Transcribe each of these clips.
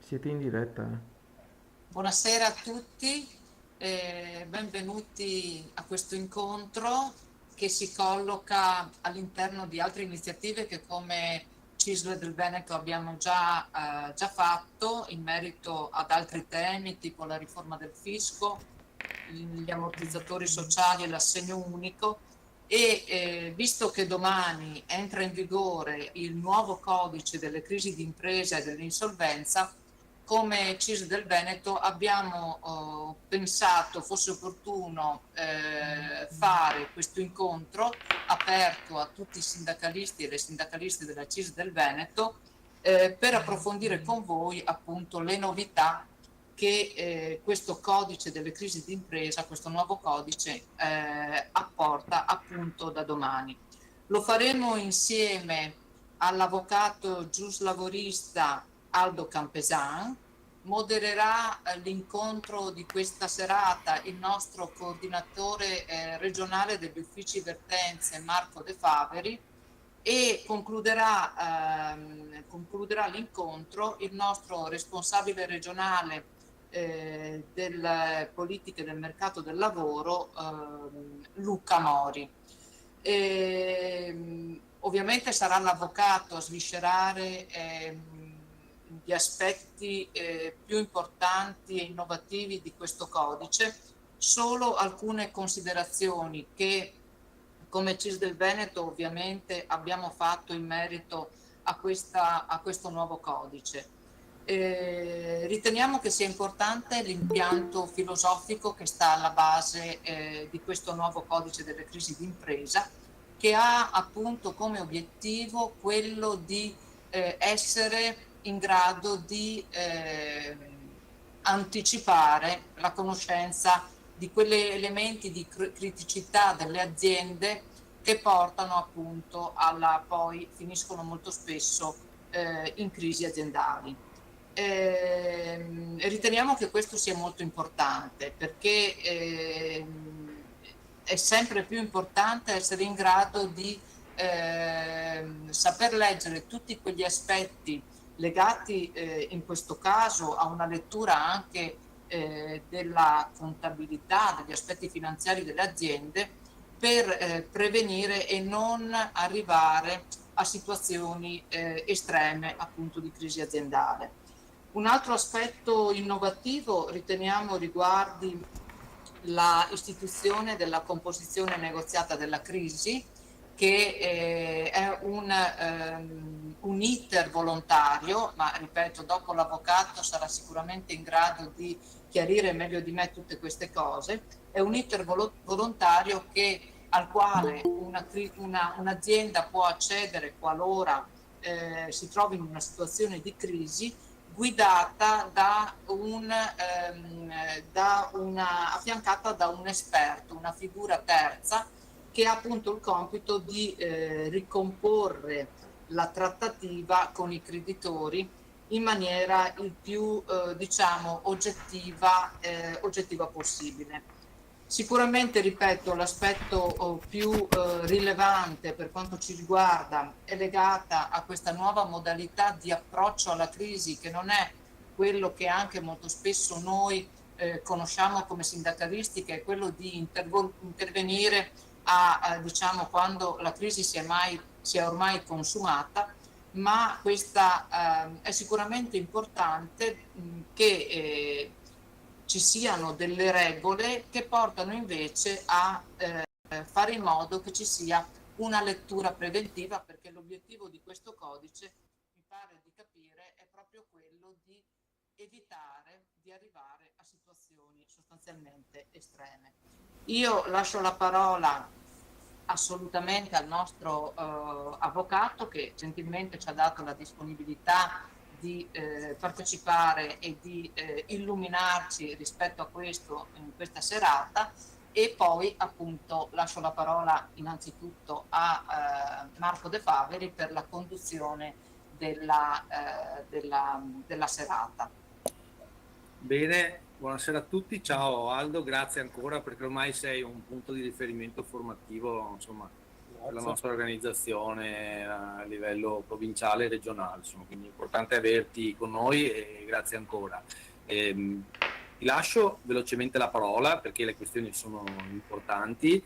Siete in diretta? Buonasera a tutti, benvenuti a questo incontro che si colloca all'interno di altre iniziative che come CISL del Veneto abbiamo già fatto in merito ad altri temi tipo la riforma del fisco, gli ammortizzatori sociali e l'assegno unico e visto che domani entra in vigore il nuovo codice delle crisi d'impresa e dell'insolvenza, come CISL del Veneto abbiamo pensato fosse opportuno fare questo incontro aperto a tutti i sindacalisti e le sindacaliste della CISL del Veneto per approfondire con voi appunto le novità che questo codice delle crisi d'impresa, questo nuovo codice apporta appunto da domani. Lo faremo insieme all'avvocato giuslavorista Aldo Campesan. Modererà l'incontro di questa serata il nostro coordinatore regionale degli uffici vertenze Marco De Faveri e concluderà l'incontro il nostro responsabile regionale delle politiche del mercato del lavoro Luca Mori. Ovviamente sarà l'avvocato a sviscerare gli aspetti più importanti e innovativi di questo codice, solo alcune considerazioni che come CIS del Veneto ovviamente abbiamo fatto in merito a questo nuovo codice. Riteniamo che sia importante l'impianto filosofico che sta alla base di questo nuovo codice delle crisi d'impresa, che ha appunto come obiettivo quello di essere in grado di anticipare la conoscenza di quegli elementi di criticità delle aziende che portano appunto poi finiscono molto spesso in crisi aziendali. Riteniamo che questo sia molto importante perché è sempre più importante essere in grado di saper leggere tutti quegli aspetti legati in questo caso a una lettura anche della contabilità, degli aspetti finanziari delle aziende per prevenire e non arrivare a situazioni estreme appunto di crisi aziendale. Un altro aspetto innovativo riteniamo riguardi la istituzione della composizione negoziata della crisi, che è un iter volontario, ma ripeto, dopo l'avvocato sarà sicuramente in grado di chiarire meglio di me tutte queste cose. È un iter volontario al quale un'azienda può accedere qualora si trovi in una situazione di crisi guidata affiancata da un esperto, una figura terza che ha appunto il compito di ricomporre la trattativa con i creditori in maniera il più diciamo oggettiva possibile. Sicuramente, ripeto, l'aspetto più rilevante per quanto ci riguarda è legata a questa nuova modalità di approccio alla crisi, che non è quello che anche molto spesso noi conosciamo come sindacalisti, che è quello di intervenire diciamo, quando la crisi si è ormai consumata, ma questa è sicuramente importante che ci siano delle regole che portano invece a fare in modo che ci sia una lettura preventiva, perché l'obiettivo di questo codice, mi pare di capire, è proprio quello di evitare di arrivare a situazioni sostanzialmente estreme. Io lascio la parola assolutamente al nostro avvocato, che gentilmente ci ha dato la disponibilità di partecipare e di illuminarci rispetto a questo in questa serata, e poi appunto lascio la parola innanzitutto a Marco De Faveri per la conduzione della serata. Bene, buonasera a tutti, ciao Aldo, grazie ancora perché ormai sei un punto di riferimento formativo, insomma, per la nostra organizzazione a livello provinciale e regionale, insomma, quindi è importante averti con noi e grazie ancora. Ti lascio velocemente la parola perché le questioni sono importanti.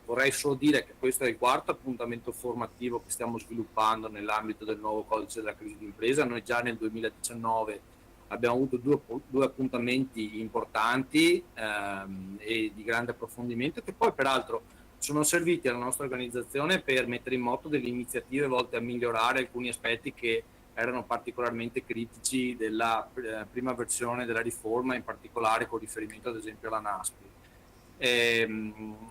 Vorrei solo dire che questo è il quarto appuntamento formativo che stiamo sviluppando nell'ambito del nuovo codice della crisi d'impresa. Noi già nel 2019 abbiamo avuto due appuntamenti importanti e di grande approfondimento, che poi peraltro sono serviti alla nostra organizzazione per mettere in moto delle iniziative volte a migliorare alcuni aspetti che erano particolarmente critici della prima versione della riforma, in particolare con riferimento ad esempio alla NASPI.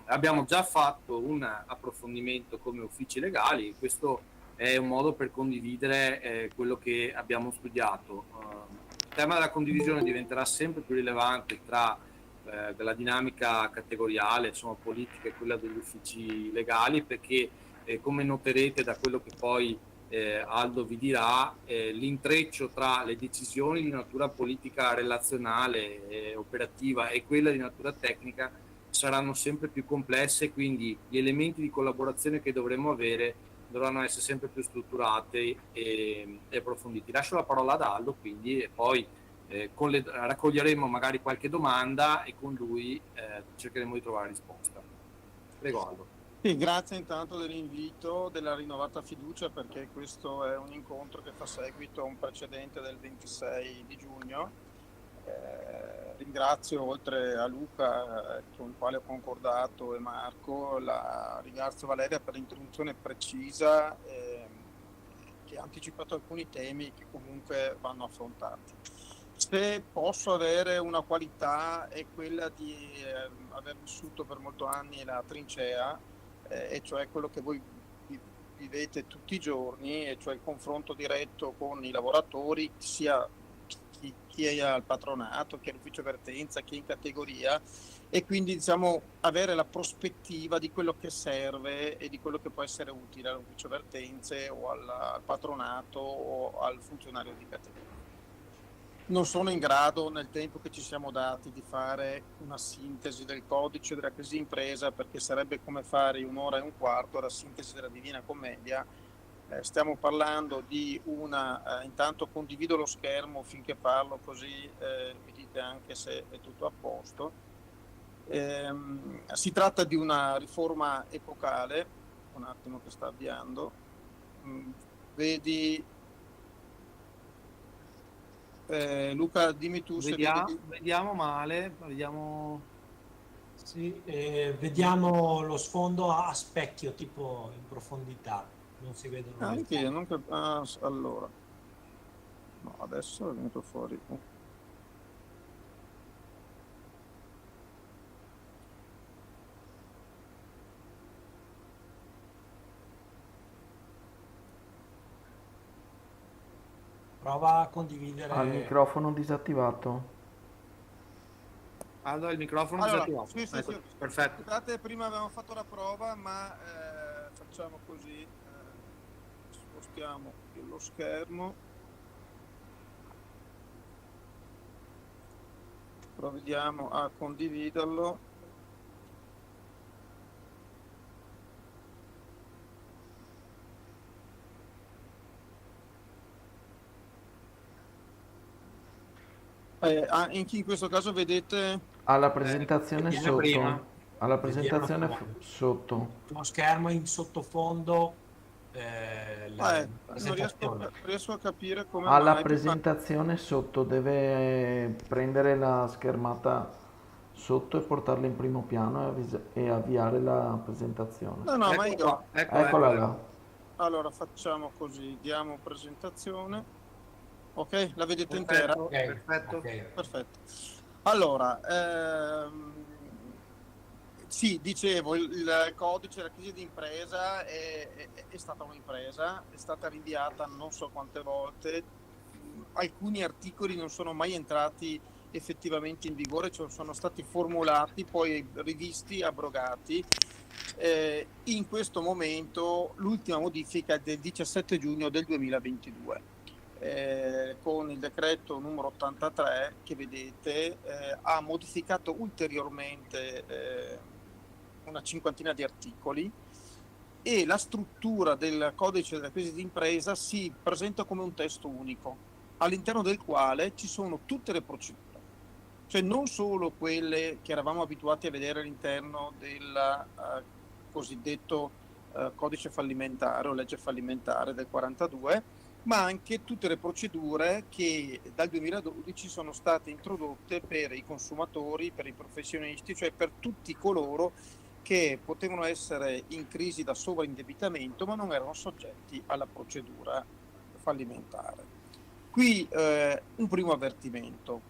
Abbiamo già fatto un approfondimento come uffici legali, questo è un modo per condividere quello che abbiamo studiato. Il tema della condivisione diventerà sempre più rilevante tra della dinamica categoriale, insomma politica, e quella degli uffici legali, perché come noterete da quello che poi Aldo vi dirà, l'intreccio tra le decisioni di natura politica relazionale, operativa, e quella di natura tecnica saranno sempre più complesse, quindi gli elementi di collaborazione che dovremo avere dovranno essere sempre più strutturati e approfonditi. Lascio la parola ad Aldo, quindi, e poi raccoglieremo magari qualche domanda e con lui cercheremo di trovare risposta. Prego Aldo. Sì, grazie intanto dell'invito, della rinnovata fiducia, perché questo è un incontro che fa seguito a un precedente del 26 di giugno. Ringrazio, oltre a Luca con il quale ho concordato, e Marco, ringrazio Valeria per l'introduzione precisa che ha anticipato alcuni temi che comunque vanno affrontati. Se posso avere una qualità è quella di aver vissuto per molti anni la trincea, e cioè quello che voi vivete tutti i giorni, e cioè il confronto diretto con i lavoratori, sia chi è al patronato, chi è all'ufficio vertenza, chi è in categoria, e quindi diciamo avere la prospettiva di quello che serve e di quello che può essere utile all'ufficio vertenze o al patronato o al funzionario di categoria. Non sono in grado, nel tempo che ci siamo dati, di fare una sintesi del codice della crisi impresa, perché sarebbe come fare un'ora e un quarto la sintesi della Divina Commedia. Stiamo parlando di intanto condivido lo schermo finché parlo, così mi dite anche se è tutto a posto. Si tratta di una riforma epocale, un attimo che sta avviando. Vedi Luca, dimmi tu se vediamo male, vediamo. Sì, vediamo lo sfondo a specchio, tipo in profondità, non si vedono. Anche io, allora, no, adesso è venuto fuori. Prova a Ha il condividere. microfono disattivato. Allora il microfono Allora, disattivato. sì, Ecco, sì. perfetto. Scusate, prima avevamo fatto la prova, ma facciamo così, spostiamo lo schermo, proviamo a condividerlo. Anche in questo caso vedete, Alla presentazione vediamo sotto. prima. Alla Vediamo presentazione qua. sotto. Lo schermo in sottofondo, la non presentazione. riesco a capire come Alla mai. presentazione sotto deve prendere la schermata sotto e portarla in primo piano e avviare la presentazione. No, ma Ecco qua, ecco, Eccola ecco. là. allora facciamo così, diamo presentazione. Ok, la vedete intera? Perfetto, perfetto. Ok. Perfetto. Allora, sì, dicevo, il codice, la crisi di impresa è stata un'impresa, è stata rinviata non so quante volte, alcuni articoli non sono mai entrati effettivamente in vigore, cioè sono stati formulati, poi rivisti, abrogati. In questo momento l'ultima modifica è del 17 giugno del 2022. Con il decreto numero 83 che vedete ha modificato ulteriormente una cinquantina di articoli e la struttura del codice della crisi d'impresa si presenta come un testo unico all'interno del quale ci sono tutte le procedure, cioè non solo quelle che eravamo abituati a vedere all'interno del cosiddetto codice fallimentare o legge fallimentare del 42, ma anche tutte le procedure che dal 2012 sono state introdotte per i consumatori, per i professionisti, cioè per tutti coloro che potevano essere in crisi da sovraindebitamento ma non erano soggetti alla procedura fallimentare. Qui un primo avvertimento: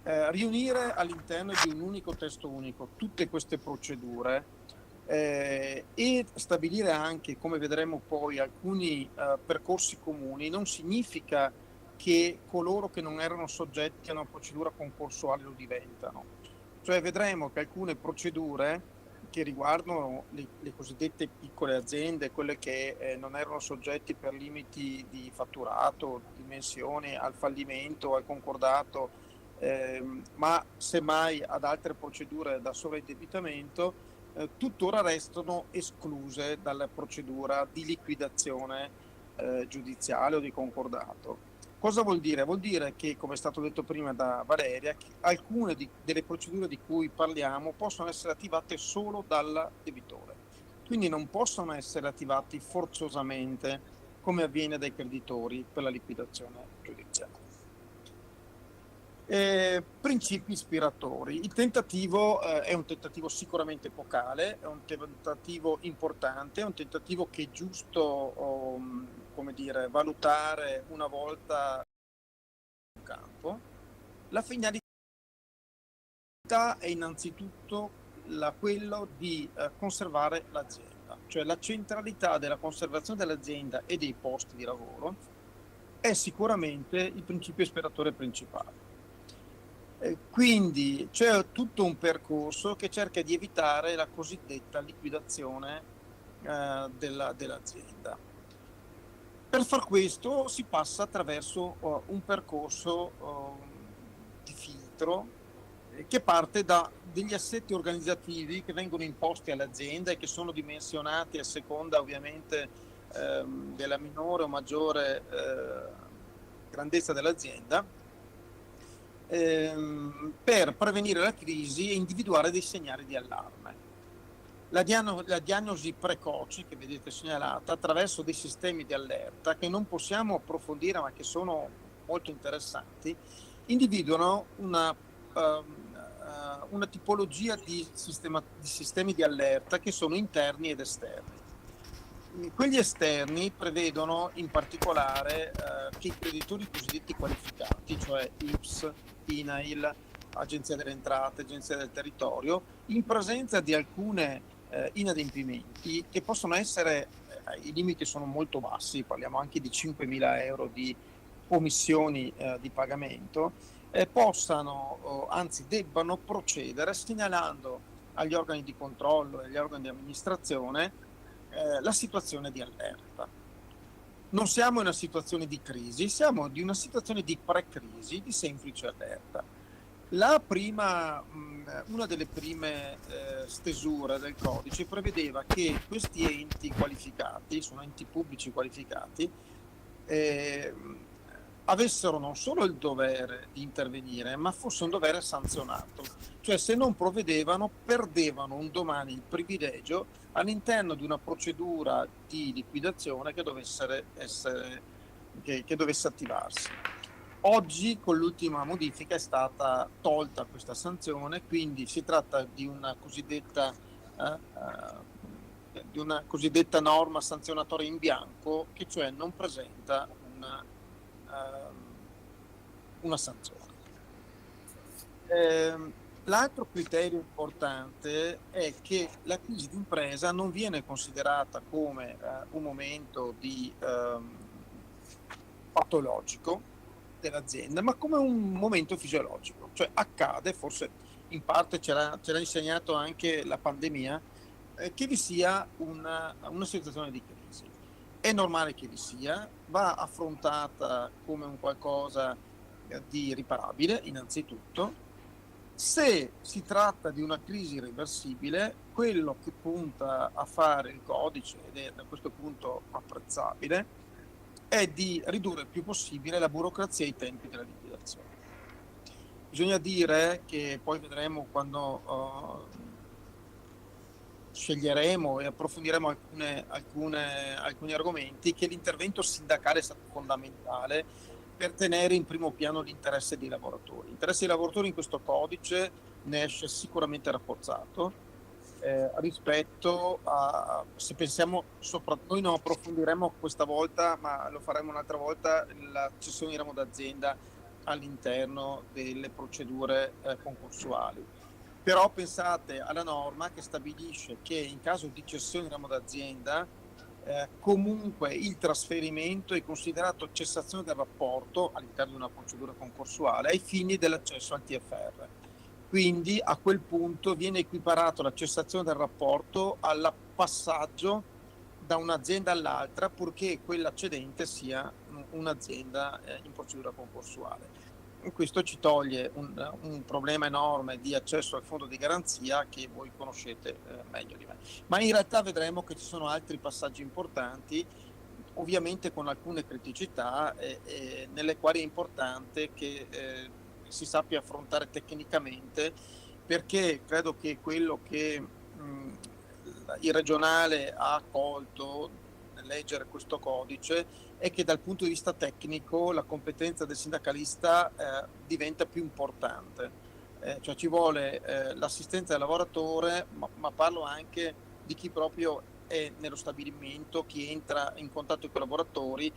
riunire all'interno di un unico testo unico tutte queste procedure e stabilire anche, come vedremo poi, alcuni percorsi comuni non significa che coloro che non erano soggetti a una procedura concorsuale lo diventano. Cioè vedremo che alcune procedure che riguardano le cosiddette piccole aziende, quelle che non erano soggetti per limiti di fatturato, dimensioni, al fallimento, al concordato, ma semmai ad altre procedure da sovraindebitamento, tuttora restano escluse dalla procedura di liquidazione giudiziale o di concordato. Cosa vuol dire? Vuol dire che, come è stato detto prima da Valeria, che alcune delle procedure di cui parliamo possono essere attivate solo dal debitore, quindi non possono essere attivati forzosamente come avviene dai creditori per la liquidazione giudiziale. Principi ispiratori. Il tentativo è un tentativo sicuramente epocale, è un tentativo importante, è un tentativo che è giusto come dire, valutare una volta in campo. La finalità è innanzitutto quello di conservare l'azienda, cioè la centralità della conservazione dell'azienda e dei posti di lavoro è sicuramente il principio ispiratore principale. Quindi c'è tutto un percorso che cerca di evitare la cosiddetta liquidazione dell'azienda. Per far questo si passa attraverso un percorso di filtro che parte da degli assetti organizzativi che vengono imposti all'azienda e che sono dimensionati a seconda ovviamente della minore o maggiore grandezza dell'azienda, per prevenire la crisi e individuare dei segnali di allarme. La diagnosi precoce che vedete segnalata attraverso dei sistemi di allerta che non possiamo approfondire ma che sono molto interessanti, individuano una tipologia di sistemi di allerta che sono interni ed esterni. Quegli esterni prevedono in particolare che i creditori cosiddetti qualificati, cioè INPS, INAIL, Agenzia delle Entrate, Agenzia del Territorio, in presenza di alcune inadempimenti che possono essere, i limiti sono molto bassi, parliamo anche di 5.000 euro di omissioni di pagamento, possano, anzi debbano procedere segnalando agli organi di controllo e agli organi di amministrazione la situazione di allerta. Non siamo in una situazione di crisi, siamo in una situazione di pre-crisi, di semplice allerta. Una delle prime stesure del codice prevedeva che questi enti qualificati, sono enti pubblici qualificati, avessero non solo il dovere di intervenire, ma fosse un dovere sanzionato. Cioè, se non provvedevano, perdevano un domani il privilegio all'interno di una procedura di liquidazione che dovesse attivarsi. Oggi, con l'ultima modifica, è stata tolta questa sanzione, quindi si tratta di una cosiddetta norma sanzionatoria in bianco, che cioè non presenta una sanzione. L'altro criterio importante è che la crisi d'impresa non viene considerata come un momento di patologico dell'azienda, ma come un momento fisiologico, cioè accade, forse in parte ce l'ha insegnato anche la pandemia, che vi sia una situazione di crisi. È normale che vi sia, va affrontata come un qualcosa di riparabile, innanzitutto. Se si tratta di una crisi irreversibile, quello che punta a fare il codice, ed è da questo punto apprezzabile, è di ridurre il più possibile la burocrazia e i tempi della liquidazione. Bisogna dire che poi vedremo quando sceglieremo e approfondiremo alcuni argomenti, che l'intervento sindacale è stato fondamentale per tenere in primo piano l'interesse dei lavoratori. L'interesse dei lavoratori in questo codice ne esce sicuramente rafforzato rispetto a, se pensiamo, noi non approfondiremo questa volta, ma lo faremo un'altra volta, la cessione di ramo d'azienda all'interno delle procedure concorsuali. Però pensate alla norma che stabilisce che in caso di cessione di ramo d'azienda comunque il trasferimento è considerato cessazione del rapporto all'interno di una procedura concorsuale ai fini dell'accesso al TFR. Quindi a quel punto viene equiparato la cessazione del rapporto al passaggio da un'azienda all'altra, purché quella cedente sia un'azienda in procedura concorsuale. Questo ci toglie un problema enorme di accesso al fondo di garanzia che voi conoscete meglio di me. Ma in realtà vedremo che ci sono altri passaggi importanti, ovviamente con alcune criticità, nelle quali è importante che si sappia affrontare tecnicamente, perché credo che quello che il regionale ha colto nel leggere questo codice è che dal punto di vista tecnico la competenza del sindacalista diventa più importante, cioè ci vuole l'assistenza del lavoratore, ma parlo anche di chi proprio è nello stabilimento, chi entra in contatto con i lavoratori.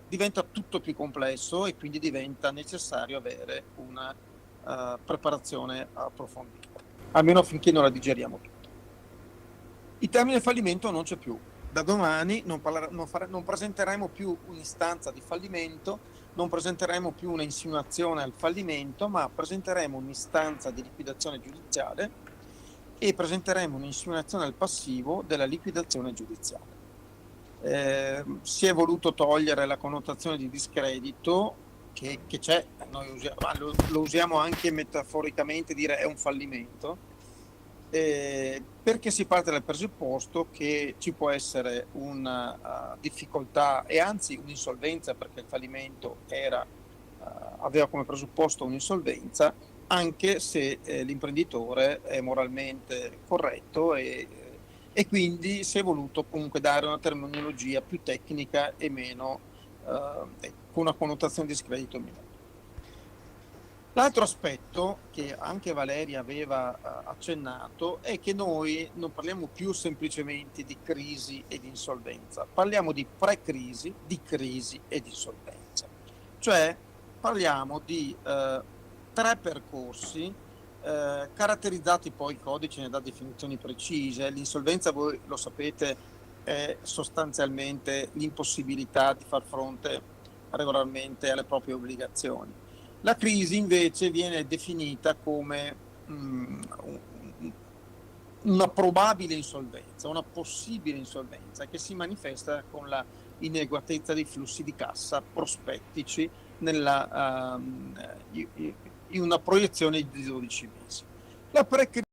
Diventa tutto più complesso e quindi diventa necessario avere una preparazione approfondita, almeno finché non la digeriamo tutta. Il termine fallimento non c'è più. Da domani non presenteremo più un'istanza di fallimento, non presenteremo più una insinuazione al fallimento, ma presenteremo un'istanza di liquidazione giudiziale e presenteremo un'insinuazione al passivo della liquidazione giudiziale. Si è voluto togliere la connotazione di discredito che c'è, noi lo usiamo anche metaforicamente, dire è un fallimento, perché si parte dal presupposto che ci può essere una difficoltà e anzi un'insolvenza, perché il fallimento aveva come presupposto un'insolvenza, anche se l'imprenditore è moralmente corretto e quindi si è voluto comunque dare una terminologia più tecnica e meno con una connotazione di discredito minore. L'altro aspetto che anche Valeria aveva accennato è che noi non parliamo più semplicemente di crisi e di insolvenza, parliamo di pre-crisi, di crisi e di insolvenza. Cioè parliamo di 3 percorsi caratterizzati, poi il codice ne dà definizioni precise. L'insolvenza, voi lo sapete, è sostanzialmente l'impossibilità di far fronte regolarmente alle proprie obbligazioni. La crisi invece viene definita come una probabile insolvenza, una possibile insolvenza che si manifesta con la inadeguatezza dei flussi di cassa prospettici in una proiezione di 12 mesi. La pre-crisi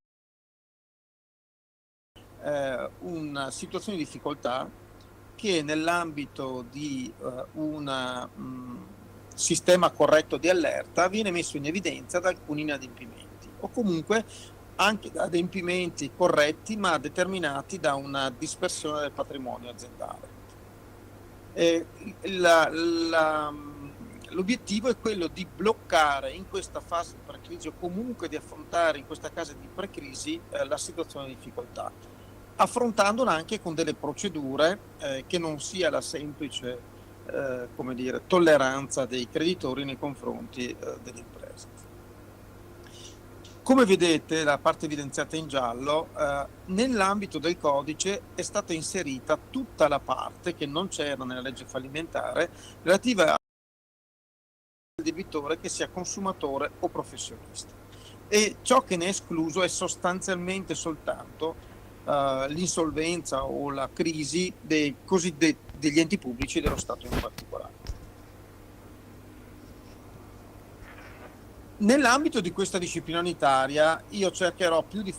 è una situazione di difficoltà che nell'ambito di un sistema corretto di allerta viene messo in evidenza da alcuni inadempimenti o comunque anche da adempimenti corretti ma determinati da una dispersione del patrimonio aziendale. L'obiettivo è quello di bloccare in questa fase di precrisi o comunque di affrontare in questa fase di precrisi la situazione di difficoltà, affrontandola anche con delle procedure che non sia la semplice tolleranza dei creditori nei confronti delle imprese. Come vedete, la parte evidenziata in giallo, nell'ambito del codice è stata inserita tutta la parte che non c'era nella legge fallimentare relativa al debitore che sia consumatore o professionista. E ciò che ne è escluso è sostanzialmente soltanto l'insolvenza o la crisi degli enti pubblici e dello Stato in particolare. Nell'ambito di questa disciplina unitaria io cercherò più che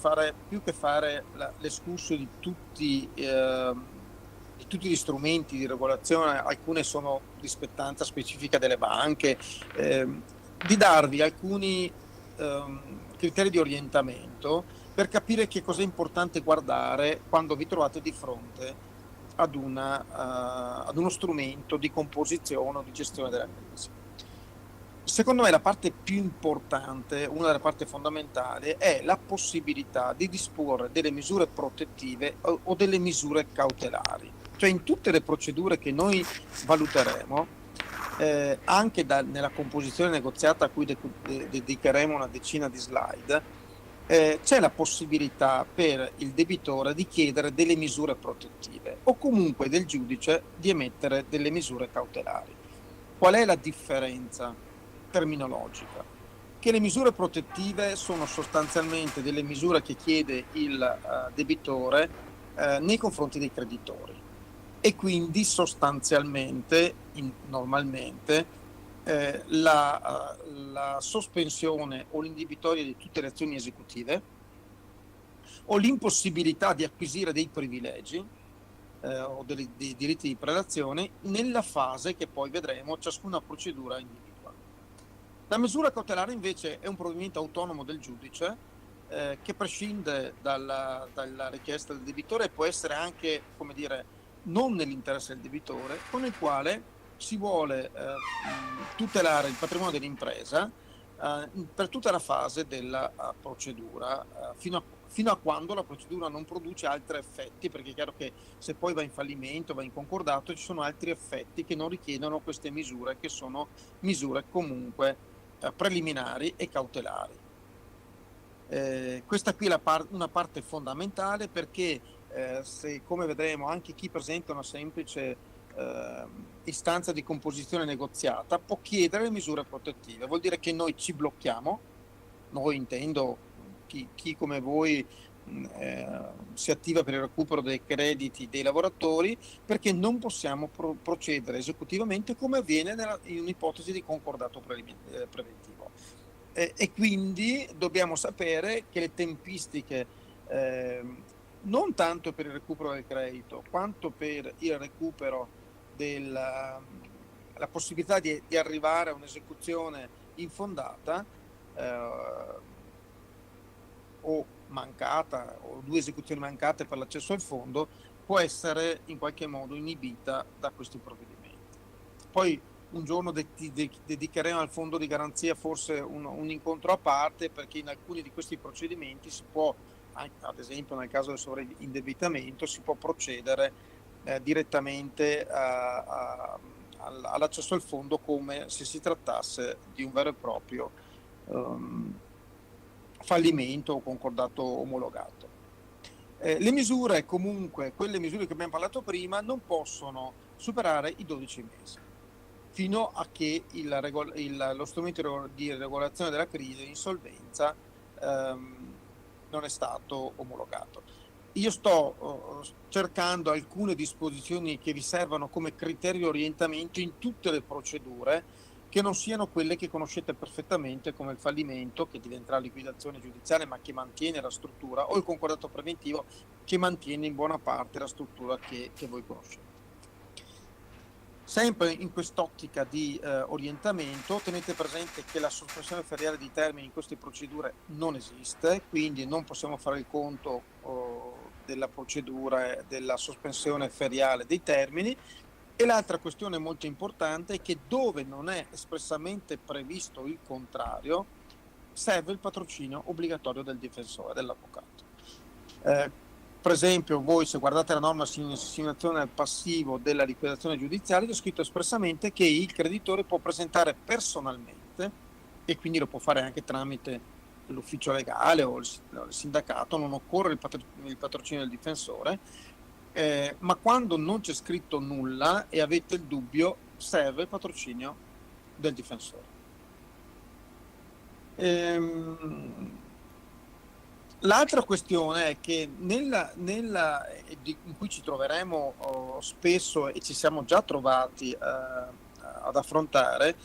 fare l'escurso di tutti gli strumenti di regolazione, alcune sono di spettanza specifica delle banche, di darvi alcuni criteri di orientamento per capire che cosa è importante guardare quando vi trovate di fronte ad uno strumento di composizione o di gestione della crisi. Secondo me la parte più importante, una delle parti fondamentali, è la possibilità di disporre delle misure protettive o delle misure cautelari. Cioè in tutte le procedure che noi valuteremo, anche nella composizione negoziata a cui dedicheremo una decina di slide, c'è la possibilità per il debitore di chiedere delle misure protettive o comunque del giudice di emettere delle misure cautelari. Qual è la differenza terminologica? Che le misure protettive sono sostanzialmente delle misure che chiede il debitore nei confronti dei creditori e quindi sostanzialmente, normalmente, la sospensione o l'indibitoria di tutte le azioni esecutive o l'impossibilità di acquisire dei privilegi o dei diritti di prelazione nella fase che poi vedremo ciascuna procedura individuale. La misura cautelare invece è un provvedimento autonomo del giudice che prescinde dalla richiesta del debitore e può essere anche, come dire, non nell'interesse del debitore, con il quale si vuole tutelare il patrimonio dell'impresa per tutta la fase della procedura, fino a quando la procedura non produce altri effetti, perché è chiaro che se poi va in fallimento, va in concordato, ci sono altri effetti che non richiedono queste misure, che sono misure comunque preliminari e cautelari. Questa qui è una parte fondamentale perché se, come vedremo, anche chi presenta una semplice istanza di composizione negoziata può chiedere misure protettive, vuol dire che noi ci blocchiamo, noi intendo chi come voi si attiva per il recupero dei crediti dei lavoratori, perché non possiamo procedere esecutivamente come avviene in un'ipotesi di concordato preventivo. E quindi dobbiamo sapere che le tempistiche, non tanto per il recupero del credito, quanto per il recupero la possibilità di arrivare a un'esecuzione infondata o mancata, o 2 esecuzioni mancate per l'accesso al fondo, può essere in qualche modo inibita da questi provvedimenti. Poi un giorno dedicheremo al fondo di garanzia forse un incontro a parte, perché in alcuni di questi procedimenti si può, ad esempio nel caso del sovraindebitamento, si può procedere direttamente all'accesso al fondo come se si trattasse di un vero e proprio fallimento o concordato omologato. Le misure, comunque, quelle misure che abbiamo parlato prima, non possono superare i 12 mesi, fino a che lo strumento di regolazione della crisi, l'insolvenza, non è stato omologato. Io sto cercando alcune disposizioni che vi servano come criterio di orientamento in tutte le procedure, che non siano quelle che conoscete perfettamente, come il fallimento, che diventerà liquidazione giudiziale ma che mantiene la struttura, o il concordato preventivo, che mantiene in buona parte la struttura che voi conoscete. Sempre in quest'ottica di orientamento, tenete presente che la sospensione feriale di termini in queste procedure non esiste, quindi non possiamo fare il conto della procedura della sospensione feriale dei termini. E l'altra questione molto importante è che dove non è espressamente previsto il contrario, serve il patrocinio obbligatorio del difensore, dell'avvocato. Per esempio, voi se guardate la norma assegnazione al passivo della liquidazione giudiziale, c'è scritto espressamente che il creditore può presentare personalmente, e quindi lo può fare anche tramite l'ufficio legale o il sindacato, non occorre il patrocinio del difensore, ma quando non c'è scritto nulla e avete il dubbio, serve il patrocinio del difensore. L'altra questione è che in cui ci troveremo spesso e ci siamo già trovati ad affrontare,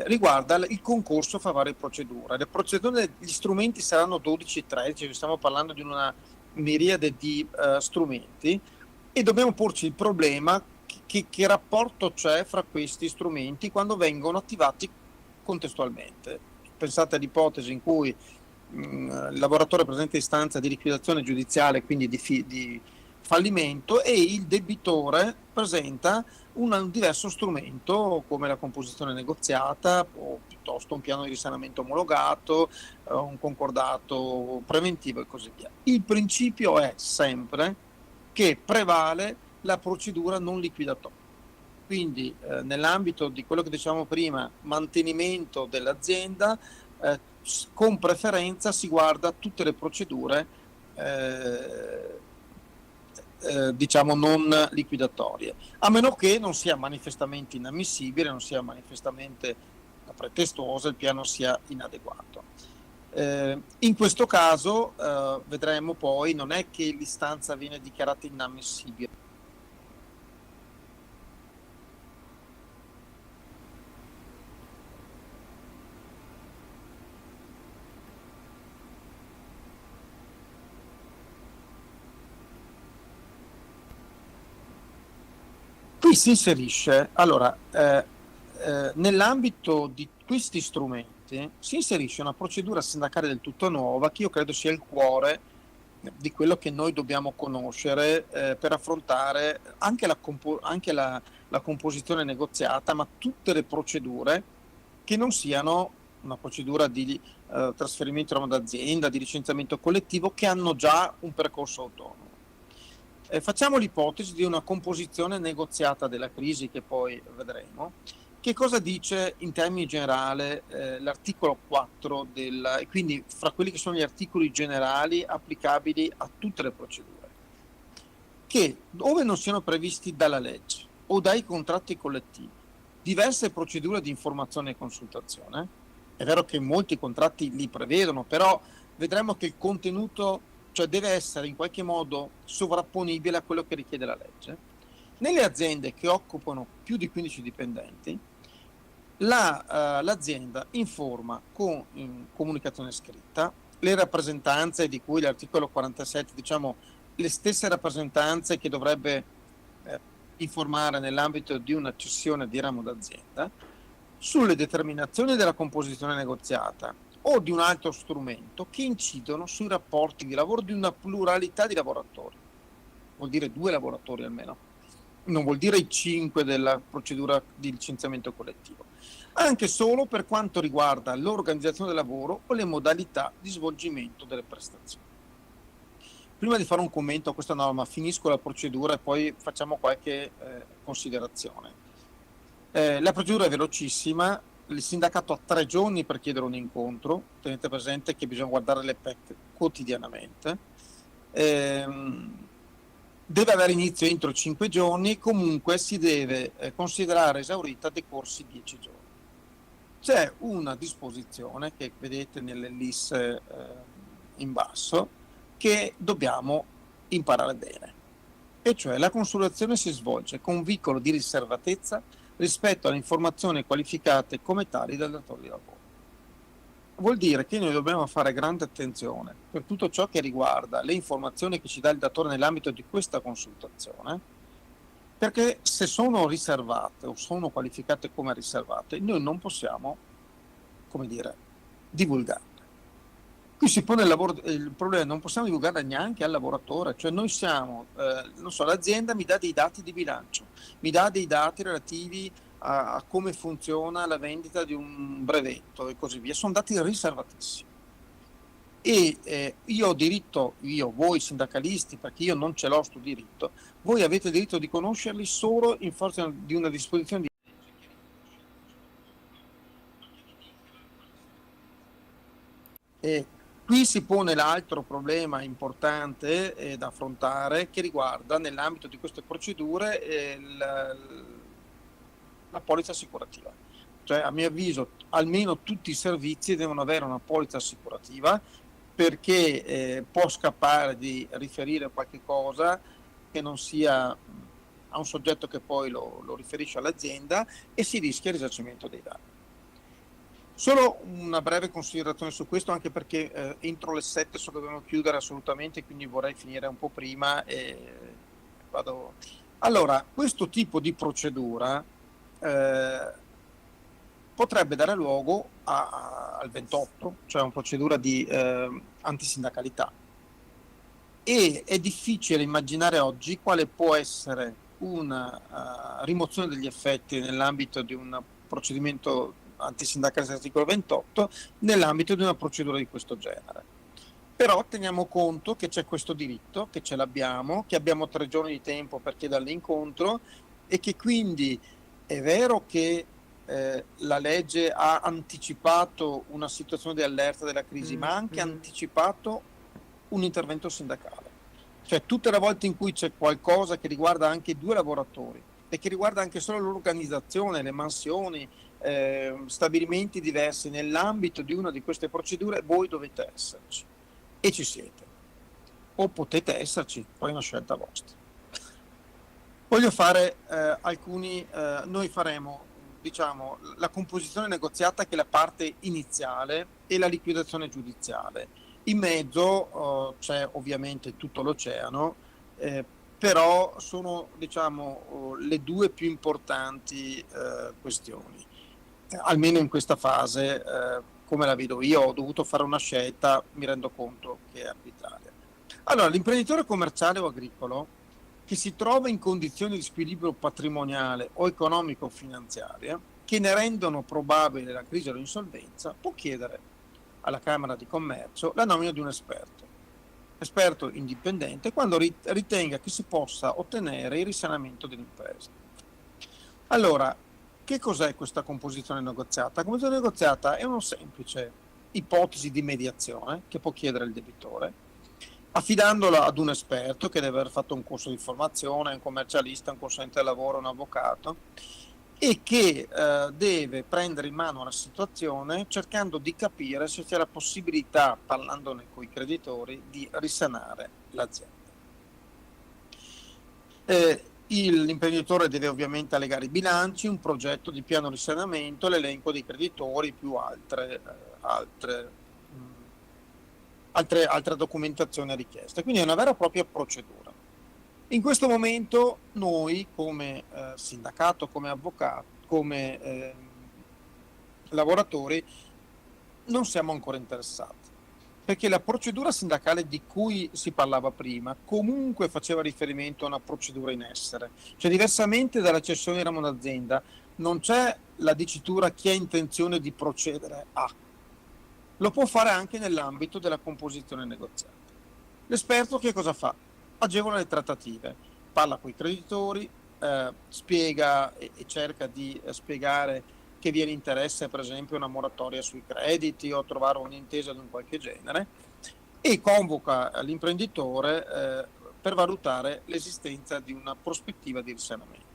riguarda il concorso fra varie procedure. Le procedure, gli strumenti saranno 12 e 13, stiamo parlando di una miriade di strumenti, e dobbiamo porci il problema che rapporto c'è fra questi strumenti quando vengono attivati contestualmente. Pensate all'ipotesi in cui il lavoratore presenta istanza di liquidazione giudiziale, quindi di fallimento, e il debitore presenta un diverso strumento come la composizione negoziata o piuttosto un piano di risanamento omologato, un concordato preventivo e così via. Il principio è sempre che prevale la procedura non liquidatoria. Quindi nell'ambito di quello che dicevamo prima, mantenimento dell'azienda, con preferenza si guarda tutte le procedure diciamo non liquidatorie, a meno che non sia manifestamente inammissibile, non sia manifestamente pretestuosa, il piano sia inadeguato. In questo caso vedremo poi, non è che l'istanza viene dichiarata inammissibile. Qui si inserisce, allora, nell'ambito di questi strumenti si inserisce una procedura sindacale del tutto nuova, che io credo sia il cuore di quello che noi dobbiamo conoscere per affrontare anche la composizione negoziata, ma tutte le procedure che non siano una procedura di trasferimento in ramo d'azienda, di licenziamento collettivo, che hanno già un percorso autonomo. Facciamo l'ipotesi di una composizione negoziata della crisi, che poi vedremo. Che cosa dice in termini generali l'articolo 4 e quindi fra quelli che sono gli articoli generali applicabili a tutte le procedure? Che dove non siano previsti dalla legge o dai contratti collettivi diverse procedure di informazione e consultazione, è vero che molti contratti li prevedono, però vedremo che il contenuto, cioè, deve essere in qualche modo sovrapponibile a quello che richiede la legge. Nelle aziende che occupano più di 15 dipendenti, l'azienda informa con comunicazione scritta le rappresentanze di cui l'articolo 47, diciamo le stesse rappresentanze che dovrebbe informare nell'ambito di una cessione di ramo d'azienda, sulle determinazioni della composizione negoziata o di un altro strumento che incidono sui rapporti di lavoro di una pluralità di lavoratori. Vuol dire 2 lavoratori almeno, non vuol dire i 5 della procedura di licenziamento collettivo, anche solo per quanto riguarda l'organizzazione del lavoro o le modalità di svolgimento delle prestazioni. Prima di fare un commento a questa norma, finisco la procedura e poi facciamo qualche considerazione. La procedura è velocissima, il sindacato ha 3 giorni per chiedere un incontro, tenete presente che bisogna guardare le PEC quotidianamente. deve avere inizio entro 5 giorni, comunque si deve considerare esaurita decorsi 10 giorni. C'è una disposizione che vedete nell'ellisse in basso che dobbiamo imparare bene, e cioè la consultazione si svolge con vincolo di riservatezza rispetto alle informazioni qualificate come tali dal datore di lavoro. Vuol dire che noi dobbiamo fare grande attenzione per tutto ciò che riguarda le informazioni che ci dà il datore nell'ambito di questa consultazione, perché se sono riservate o sono qualificate come riservate, noi non possiamo, come dire, divulgarle. Qui si pone il problema, non possiamo divulgarle neanche al lavoratore, cioè noi siamo, non so, l'azienda mi dà dei dati di bilancio, mi dà dei dati relativi a come funziona la vendita di un brevetto e così via, sono dati riservatissimi. E io ho diritto, voi sindacalisti, perché io non ce l'ho sto diritto, voi avete il diritto di conoscerli solo in forza di una disposizione di legge. Qui si pone l'altro problema importante da affrontare, che riguarda nell'ambito di queste procedure la polizza assicurativa. Cioè, a mio avviso, almeno tutti i servizi devono avere una polizza assicurativa, perché può scappare di riferire qualche cosa che non sia a un soggetto che poi lo riferisce all'azienda, e si rischia il risarcimento dei danni. Solo una breve considerazione su questo, anche perché entro le 7 so che dobbiamo chiudere assolutamente, quindi vorrei finire un po' prima e vado. Allora, questo tipo di procedura potrebbe dare luogo al 28, cioè una procedura di antisindacalità, e è difficile immaginare oggi quale può essere una rimozione degli effetti nell'ambito di un procedimento antisindacale articolo 28 nell'ambito di una procedura di questo genere. Però teniamo conto che c'è questo diritto, che ce l'abbiamo, che abbiamo 3 giorni di tempo per chiedere l'incontro, e che quindi è vero che la legge ha anticipato una situazione di allerta della crisi, ma ha anche anticipato un intervento sindacale. Cioè, tutte le volte in cui c'è qualcosa che riguarda anche 2 lavoratori e che riguarda anche solo l'organizzazione, le mansioni, stabilimenti diversi nell'ambito di una di queste procedure, voi dovete esserci, e ci siete, o potete esserci, poi è una scelta vostra. Voglio fare noi faremo, diciamo, la composizione negoziata, che è la parte iniziale, e la liquidazione giudiziale. In mezzo c'è ovviamente tutto l'oceano, però sono, diciamo, le 2 più importanti questioni. Almeno in questa fase, come la vedo io, ho dovuto fare una scelta, mi rendo conto che è arbitraria. Allora, l'imprenditore commerciale o agricolo che si trova in condizioni di squilibrio patrimoniale o economico o finanziaria, che ne rendono probabile la crisi o l'insolvenza, può chiedere alla Camera di Commercio la nomina di un esperto indipendente, quando ritenga che si possa ottenere il risanamento dell'impresa. Allora, che cos'è questa composizione negoziata? La composizione negoziata è una semplice ipotesi di mediazione che può chiedere il debitore, affidandola ad un esperto che deve aver fatto un corso di formazione, un commercialista, un consulente del lavoro, un avvocato, e che deve prendere in mano la situazione cercando di capire se c'è la possibilità, parlandone con i creditori, di risanare l'azienda. L'imprenditore deve ovviamente allegare i bilanci, un progetto di piano risanamento, l'elenco dei creditori, più altre documentazioni richieste. Quindi è una vera e propria procedura. In questo momento noi, come sindacato, come avvocato, come lavoratori, non siamo ancora interessati, perché la procedura sindacale di cui si parlava prima comunque faceva riferimento a una procedura in essere. Cioè, diversamente dalla cessione di ramo d'azienda, non c'è la dicitura chi ha intenzione di procedere a. Lo può fare anche nell'ambito della composizione negoziata. L'esperto che cosa fa? Agevola le trattative, parla con i creditori, spiega e cerca di spiegare che vi è l'interesse, per esempio, una moratoria sui crediti o trovare un'intesa di un qualche genere, e convoca l'imprenditore per valutare l'esistenza di una prospettiva di risanamento.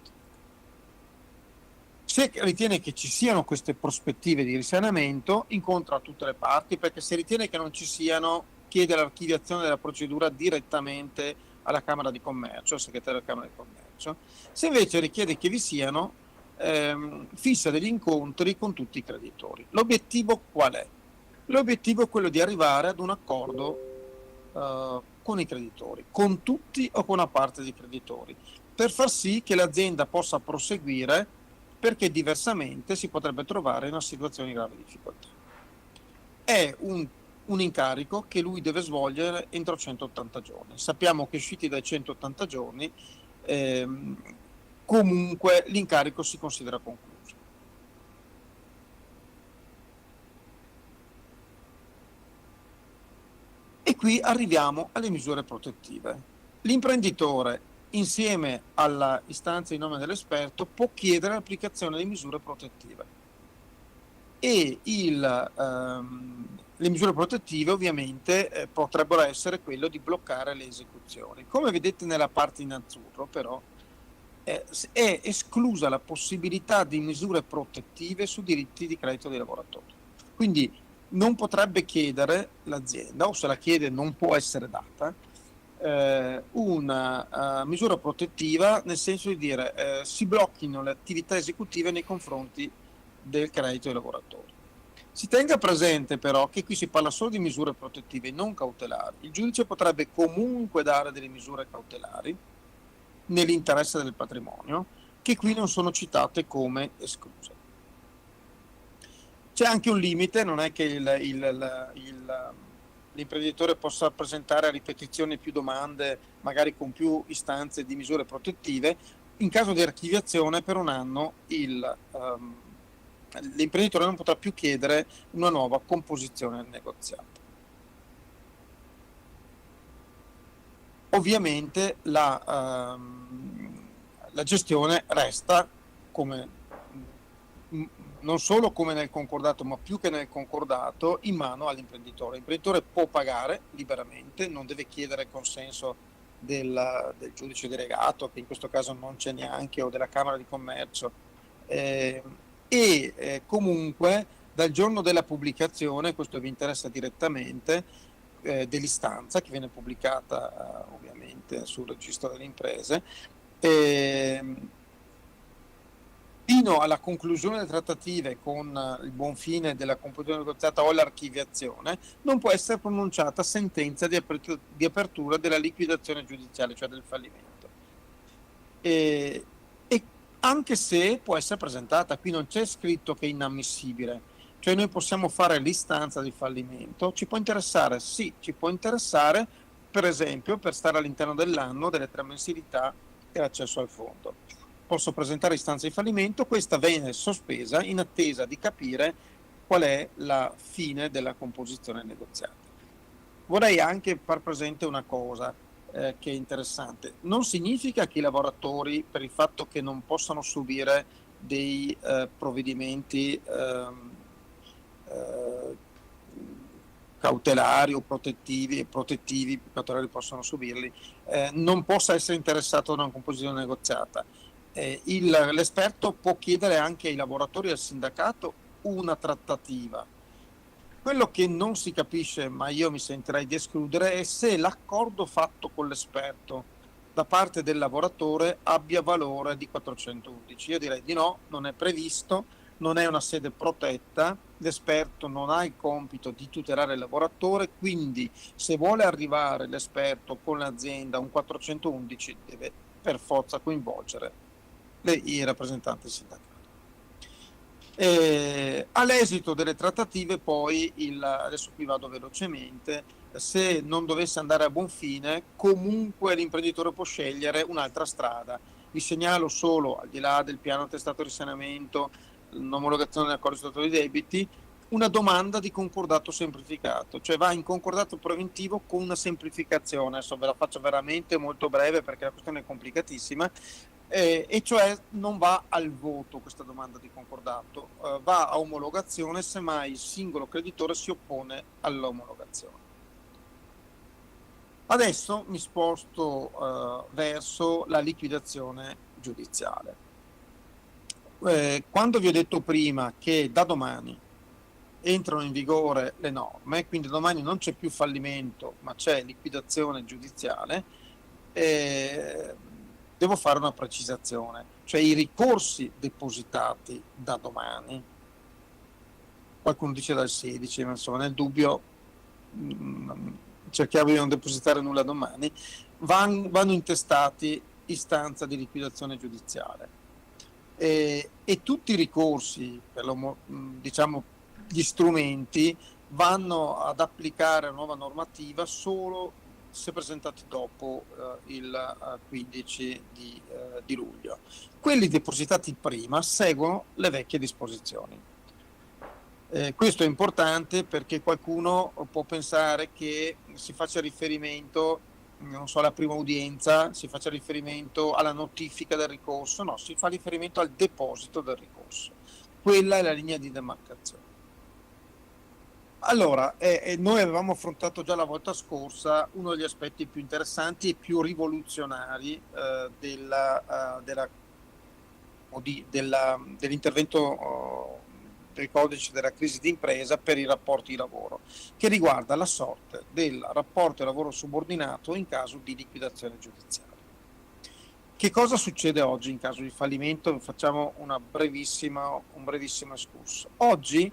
Se ritiene che ci siano queste prospettive di risanamento, incontra tutte le parti, perché se ritiene che non ci siano, chiede l'archiviazione della procedura direttamente alla Camera di Commercio, al segretario della Camera di Commercio. Se invece richiede che vi siano, fissa degli incontri con tutti i creditori. L'obiettivo qual è? L'obiettivo è quello di arrivare ad un accordo con i creditori, con tutti o con una parte dei creditori, per far sì che l'azienda possa proseguire, perché diversamente si potrebbe trovare in una situazione di grave difficoltà. È un incarico che lui deve svolgere entro 180 giorni. Sappiamo che usciti dai 180 giorni comunque l'incarico si considera concluso. E qui arriviamo alle misure protettive. L'imprenditore, insieme alla istanza in nome dell'esperto, può chiedere l'applicazione di misure protettive. E le misure protettive ovviamente potrebbero essere quello di bloccare le esecuzioni. Come vedete nella parte in azzurro, però, è esclusa la possibilità di misure protettive su diritti di credito dei lavoratori. Quindi non potrebbe chiedere l'azienda, o se la chiede non può essere data, una misura protettiva, nel senso di dire si blocchino le attività esecutive nei confronti del credito dei lavoratori. Si tenga presente però che qui si parla solo di misure protettive, non cautelari. Il giudice potrebbe comunque dare delle misure cautelari nell'interesse del patrimonio, che qui non sono citate come escluse. C'è anche un limite, non è che l'imprenditore possa presentare a ripetizione più domande, magari con più istanze di misure protettive. In caso di archiviazione per un anno l'imprenditore non potrà più chiedere una nuova composizione del negoziato. Ovviamente la gestione resta come non solo come nel concordato, ma più che nel concordato, in mano all'imprenditore. L'imprenditore può pagare liberamente, non deve chiedere consenso del giudice delegato, che in questo caso non c'è neanche, o della Camera di Commercio, comunque dal giorno della pubblicazione, questo vi interessa direttamente, dell'istanza che viene pubblicata ovviamente sul registro delle imprese, fino alla conclusione delle trattative con il buon fine della composizione negoziata o l'archiviazione, non può essere pronunciata sentenza di apertura della liquidazione giudiziale, cioè del fallimento. E anche se può essere presentata, qui non c'è scritto che è inammissibile, cioè noi possiamo fare l'istanza di fallimento, ci può interessare? Sì, ci può interessare, per esempio, per stare all'interno dell'anno delle 3 mensilità e l'accesso al fondo. Posso presentare istanza di fallimento, questa viene sospesa in attesa di capire qual è la fine della composizione negoziata. Vorrei anche far presente una cosa che è interessante. Non significa che i lavoratori, per il fatto che non possano subire dei provvedimenti cautelari o protettivi, cautelari possono subirli, non possa essere interessato a una composizione negoziata. L'esperto può chiedere anche ai lavoratori e al sindacato una trattativa. Quello che non si capisce, ma io mi sentirei di escludere, è se l'accordo fatto con l'esperto da parte del lavoratore abbia valore di 411. Io direi di no, non è previsto, non è una sede protetta, l'esperto non ha il compito di tutelare il lavoratore, quindi se vuole arrivare l'esperto con l'azienda a un 411 deve per forza coinvolgere i rappresentanti sindacali. All'esito delle trattative poi, adesso qui vado velocemente, se non dovesse andare a buon fine, comunque l'imprenditore può scegliere un'altra strada. Vi segnalo solo, al di là del piano testato di risanamento, l'omologazione dell'accordo statuto di debiti, una domanda di concordato semplificato, cioè va in concordato preventivo con una semplificazione. Adesso ve la faccio veramente molto breve perché la questione è complicatissima, e cioè non va al voto questa domanda di concordato, va a omologazione semmai il singolo creditore si oppone all'omologazione. Adesso mi sposto verso la liquidazione giudiziale. Quando vi ho detto prima che da domani entrano in vigore le norme, quindi domani non c'è più fallimento ma c'è liquidazione giudiziale, devo fare una precisazione, cioè i ricorsi depositati da domani, qualcuno dice dal 16, ma insomma nel dubbio cerchiamo di non depositare nulla domani, vanno intestati istanza di liquidazione giudiziale. E tutti i ricorsi, diciamo gli strumenti, vanno ad applicare la nuova normativa solo se presentati dopo il 15 di luglio. Quelli depositati prima seguono le vecchie disposizioni. Questo è importante perché qualcuno può pensare che si faccia riferimento, non so, alla prima udienza, si faccia riferimento alla notifica del ricorso, no, si fa riferimento al deposito del ricorso. Quella è la linea di demarcazione. Allora, noi avevamo affrontato già la volta scorsa uno degli aspetti più interessanti e più rivoluzionari dell'intervento del codice della crisi d'impresa per i rapporti di lavoro, che riguarda la sorte del rapporto di lavoro subordinato in caso di liquidazione giudiziaria. Che cosa succede oggi in caso di fallimento? Facciamo un brevissimo escurso. Oggi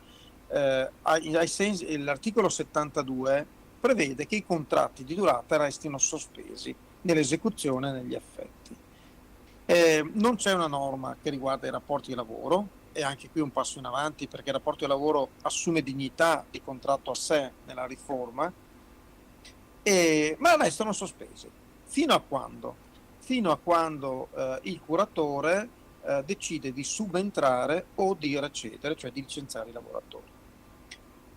l'articolo 72 prevede che i contratti di durata restino sospesi nell'esecuzione e negli effetti. Non c'è una norma che riguarda i rapporti di lavoro, e anche qui un passo in avanti perché il rapporto di lavoro assume dignità di contratto a sé nella riforma, ma restano sospesi. Fino a quando? Fino a quando il curatore decide di subentrare o di recedere, cioè di licenziare i lavoratori.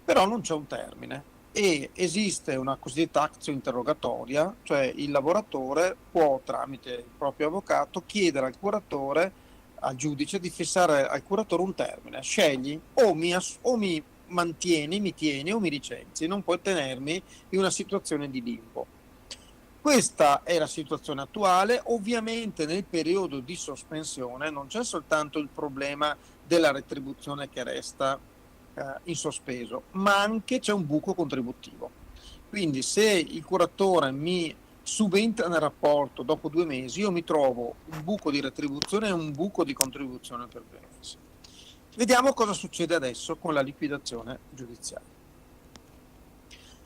Però non c'è un termine e esiste una cosiddetta actio interrogatoria, cioè il lavoratore può tramite il proprio avvocato chiedere al giudice di fissare al curatore un termine: scegli o mi mantieni, mi tieni o mi licenzi, non puoi tenermi in una situazione di limbo. Questa è la situazione attuale. Ovviamente nel periodo di sospensione non c'è soltanto il problema della retribuzione che resta in sospeso, ma anche c'è un buco contributivo. Quindi se il curatore mi subentra nel rapporto dopo 2 mesi, io mi trovo un buco di retribuzione e un buco di contribuzione per 2 mesi. Vediamo cosa succede adesso con la liquidazione giudiziaria.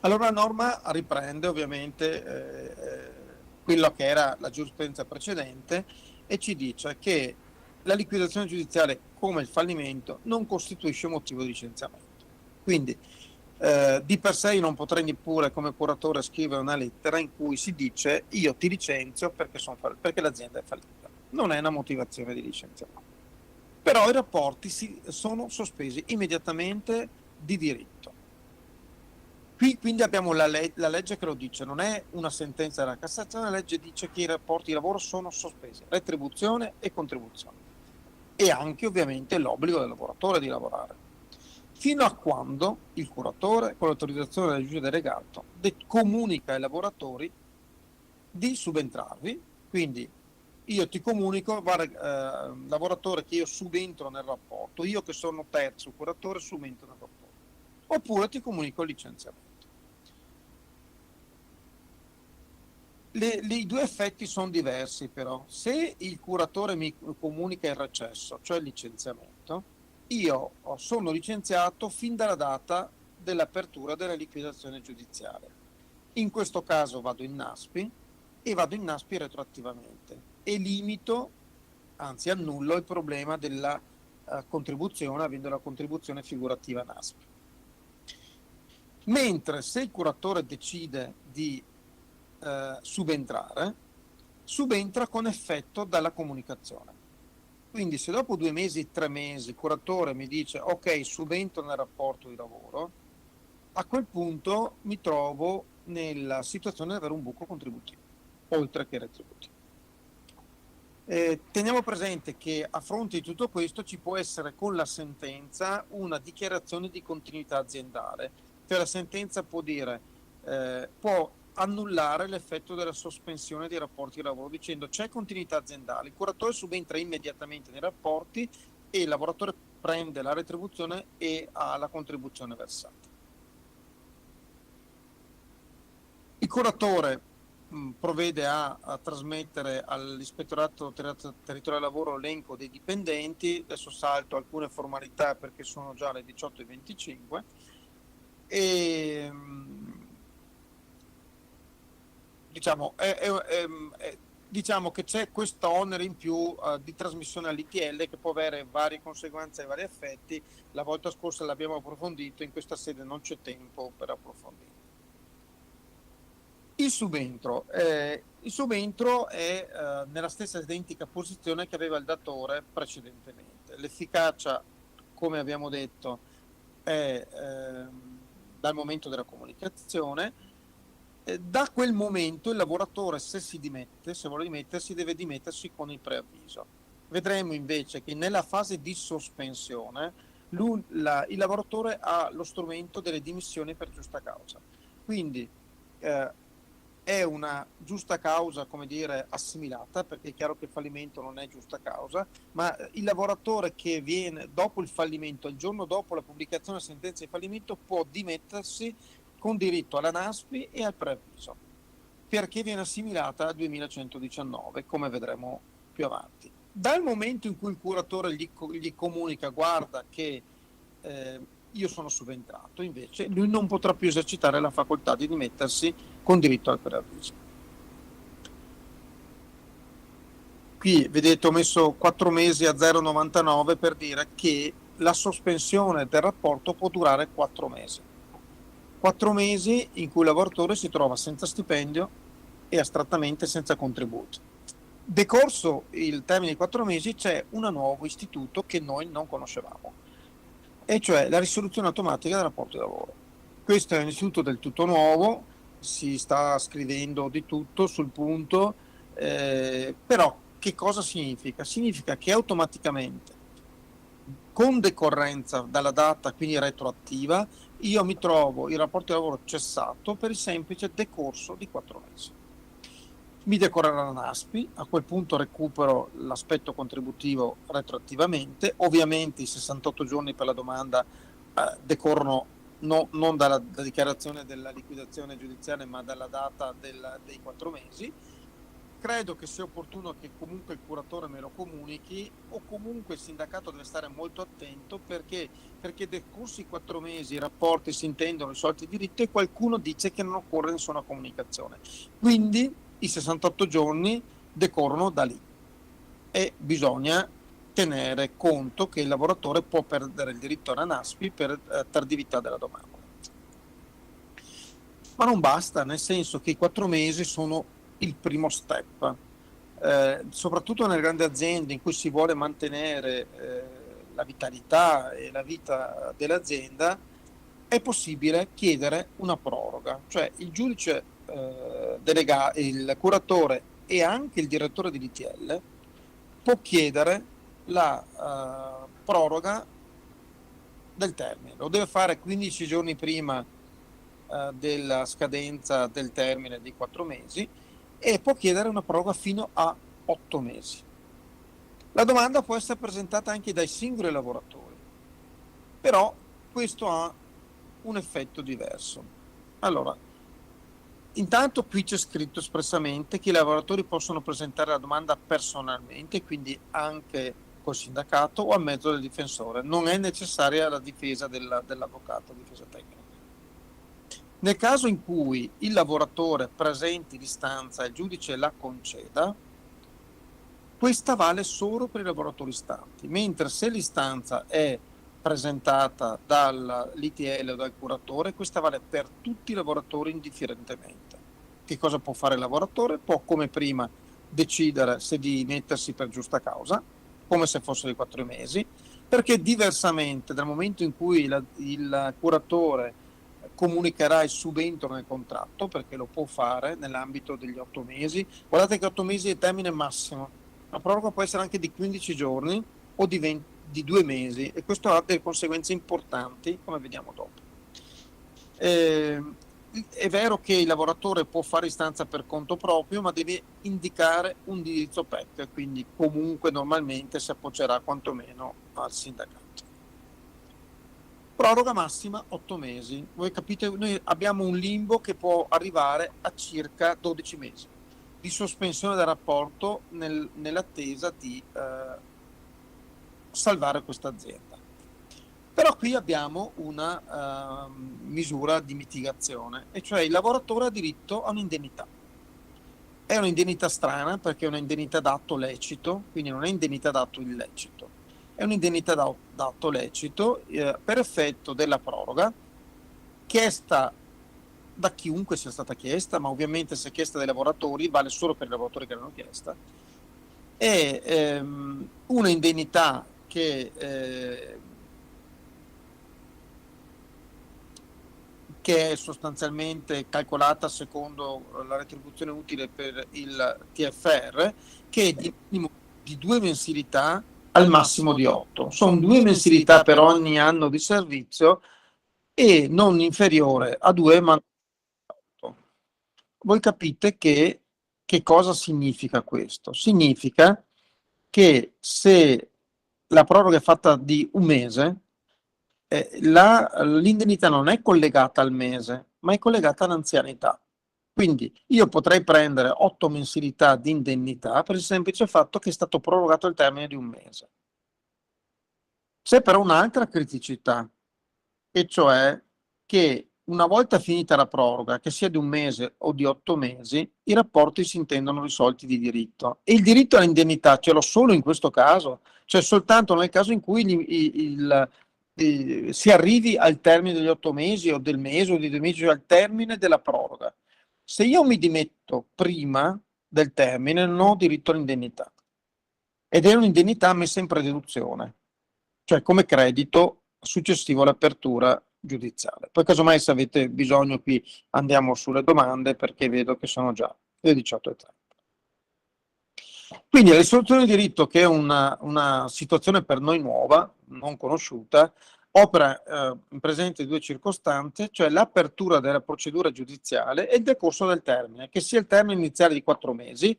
Allora la norma riprende ovviamente quello che era la giurisprudenza precedente e ci dice che la liquidazione giudiziaria, come il fallimento, non costituisce motivo di licenziamento. Quindi di per sé io non potrei neppure come curatore scrivere una lettera in cui si dice io ti licenzio perché l'azienda è fallita. Non è una motivazione di licenziamento. Però i rapporti sono sospesi immediatamente di diritto. Qui quindi abbiamo la legge che lo dice, non è una sentenza della Cassazione, la legge dice che i rapporti di lavoro sono sospesi, retribuzione e contribuzione, e anche ovviamente l'obbligo del lavoratore di lavorare, fino a quando il curatore, con l'autorizzazione del giudice delegato, comunica ai lavoratori di subentrarvi. Quindi io ti comunico, guarda, lavoratore, che io subentro nel rapporto, io che sono terzo curatore subentro nel rapporto, oppure ti comunico il licenziamento. I 2 effetti sono diversi però. Se il curatore mi comunica il recesso, cioè il licenziamento, io sono licenziato fin dalla data dell'apertura della liquidazione giudiziaria. In questo caso vado in NASPI e vado in NASPI retroattivamente e limito, anzi annullo il problema della contribuzione, avendo la contribuzione figurativa NASPI. Mentre se il curatore decide di subentrare, subentra con effetto dalla comunicazione. Quindi se dopo 2 mesi, 3 mesi il curatore mi dice ok, subentro nel rapporto di lavoro, a quel punto mi trovo nella situazione di avere un buco contributivo, oltre che retributivo. Teniamo presente che a fronte di tutto questo ci può essere con la sentenza una dichiarazione di continuità aziendale, cioè la sentenza può dire può annullare l'effetto della sospensione dei rapporti di lavoro, dicendo c'è continuità aziendale, il curatore subentra immediatamente nei rapporti e il lavoratore prende la retribuzione e ha la contribuzione versata. Il curatore provvede a trasmettere all'ispettorato territoriale del lavoro l'elenco dei dipendenti. Adesso salto alcune formalità perché sono già le 18:25 e diciamo che c'è questo onere in più di trasmissione all'ITL che può avere varie conseguenze e vari effetti. La volta scorsa l'abbiamo approfondito, in questa sede non c'è tempo per approfondire. Il subentro è nella stessa identica posizione che aveva il datore precedentemente. L'efficacia, come abbiamo detto, è dal momento della comunicazione. Da quel momento il lavoratore, se vuole dimettersi, deve dimettersi con il preavviso. Vedremo invece che nella fase di sospensione il lavoratore ha lo strumento delle dimissioni per giusta causa. Quindi è una giusta causa, come dire, assimilata, perché è chiaro che il fallimento non è giusta causa, ma il lavoratore che viene dopo il fallimento, il giorno dopo la pubblicazione della sentenza di fallimento, può dimettersi con diritto alla NASPI e al preavviso, perché viene assimilata a 2119, come vedremo più avanti. Dal momento in cui il curatore gli comunica guarda che io sono subentrato, invece lui non potrà più esercitare la facoltà di dimettersi con diritto al preavviso. Qui vedete ho messo 4 mesi a 0,99 per dire che la sospensione del rapporto può durare 4 mesi. 4 mesi in cui il lavoratore si trova senza stipendio e astrattamente senza contributi. Decorso il termine di 4 mesi c'è un nuovo istituto che noi non conoscevamo, e cioè la risoluzione automatica del rapporto di lavoro. Questo è un istituto del tutto nuovo, si sta scrivendo di tutto sul punto, però che cosa significa? Significa che automaticamente, con decorrenza dalla data, quindi retroattiva, io mi trovo il rapporto di lavoro cessato per il semplice decorso di 4 mesi. Mi decorrerà la NASPI, a quel punto recupero l'aspetto contributivo retroattivamente. Ovviamente i 68 giorni per la domanda decorrono non dalla dichiarazione della liquidazione giudiziaria, ma dalla data dei 4 mesi. Credo che sia opportuno che comunque il curatore me lo comunichi, o comunque il sindacato deve stare molto attento perché decorsi i 4 mesi i rapporti si intendono, risolti i diritti, e qualcuno dice che non occorre nessuna comunicazione. Quindi i 68 giorni decorrono da lì e bisogna tenere conto che il lavoratore può perdere il diritto alla NASPI per tardività della domanda. Ma non basta, nel senso che i 4 mesi sono il primo step, soprattutto nelle grandi aziende in cui si vuole mantenere la vitalità e la vita dell'azienda. È possibile chiedere una proroga, cioè il giudice il curatore e anche il direttore di DTL può chiedere la proroga del termine. Lo deve fare 15 giorni prima della scadenza del termine di 4 mesi e può chiedere una proroga fino a 8 mesi. La domanda può essere presentata anche dai singoli lavoratori, però questo ha un effetto diverso. Allora, intanto qui c'è scritto espressamente che i lavoratori possono presentare la domanda personalmente, quindi anche col sindacato o a mezzo del difensore. Non è necessaria la difesa dell'avvocato, difesa tecnica. Nel caso in cui il lavoratore presenti l'istanza e il giudice la conceda, questa vale solo per i lavoratori istanti, mentre se l'istanza è presentata dall'ITL o dal curatore, questa vale per tutti i lavoratori indifferentemente. Che cosa può fare il lavoratore? Può, come prima, decidere se di mettersi per giusta causa, come se fossero i 4 mesi, perché diversamente dal momento in cui il curatore comunicherà il subentro nel contratto, perché lo può fare nell'ambito degli 8 mesi, guardate che 8 mesi è il termine massimo, la proroga può essere anche di 15 giorni o di 2 mesi, e questo ha delle conseguenze importanti, come vediamo dopo. è vero che il lavoratore può fare istanza per conto proprio, ma deve indicare un indirizzo PEC, quindi comunque normalmente si appoggerà quantomeno al sindacato. Proroga massima 8 mesi. Voi capite, noi abbiamo un limbo che può arrivare a circa 12 mesi di sospensione del rapporto nell'attesa di salvare questa azienda. Però qui abbiamo una misura di mitigazione, e cioè il lavoratore ha diritto a un'indennità. È un'indennità strana perché è un'indennità d'atto lecito, quindi non è indennità d'atto illecito. È un'indennità d'atto lecito per effetto della proroga, chiesta da chiunque sia stata chiesta, ma ovviamente se chiesta dai lavoratori vale solo per i lavoratori che l'hanno chiesta. È una indennità che è sostanzialmente calcolata secondo la retribuzione utile per il TFR, che è di minimo di 2 mensilità al massimo di 8. Sono 2 mensilità per ogni anno di servizio e non inferiore a 2 ma 8. Voi capite che cosa significa questo? Significa che se la proroga è fatta di un mese, l'indennità non è collegata al mese, ma è collegata all'anzianità. Quindi io potrei prendere 8 mensilità di indennità per il semplice fatto che è stato prorogato il termine di un mese. C'è però un'altra criticità, e cioè che una volta finita la proroga, che sia di un mese o di 8 mesi, i rapporti si intendono risolti di diritto. E il diritto all'indennità ce l'ho solo in questo caso, cioè soltanto nel caso in cui si arrivi al termine degli 8 mesi o del mese o di 2 mesi, cioè al termine della proroga. Se io mi dimetto prima del termine non ho diritto all'indennità, ed è un'indennità messa in prededuzione, cioè come credito successivo all'apertura giudiziale. Poi casomai se avete bisogno qui andiamo sulle domande, perché vedo che sono già le 18:30. Quindi la risoluzione di diritto, che è una situazione per noi nuova, non conosciuta, opera in presenza di 2 circostanze, cioè l'apertura della procedura giudiziale e il decorso del termine, che sia il termine iniziale di 4 mesi,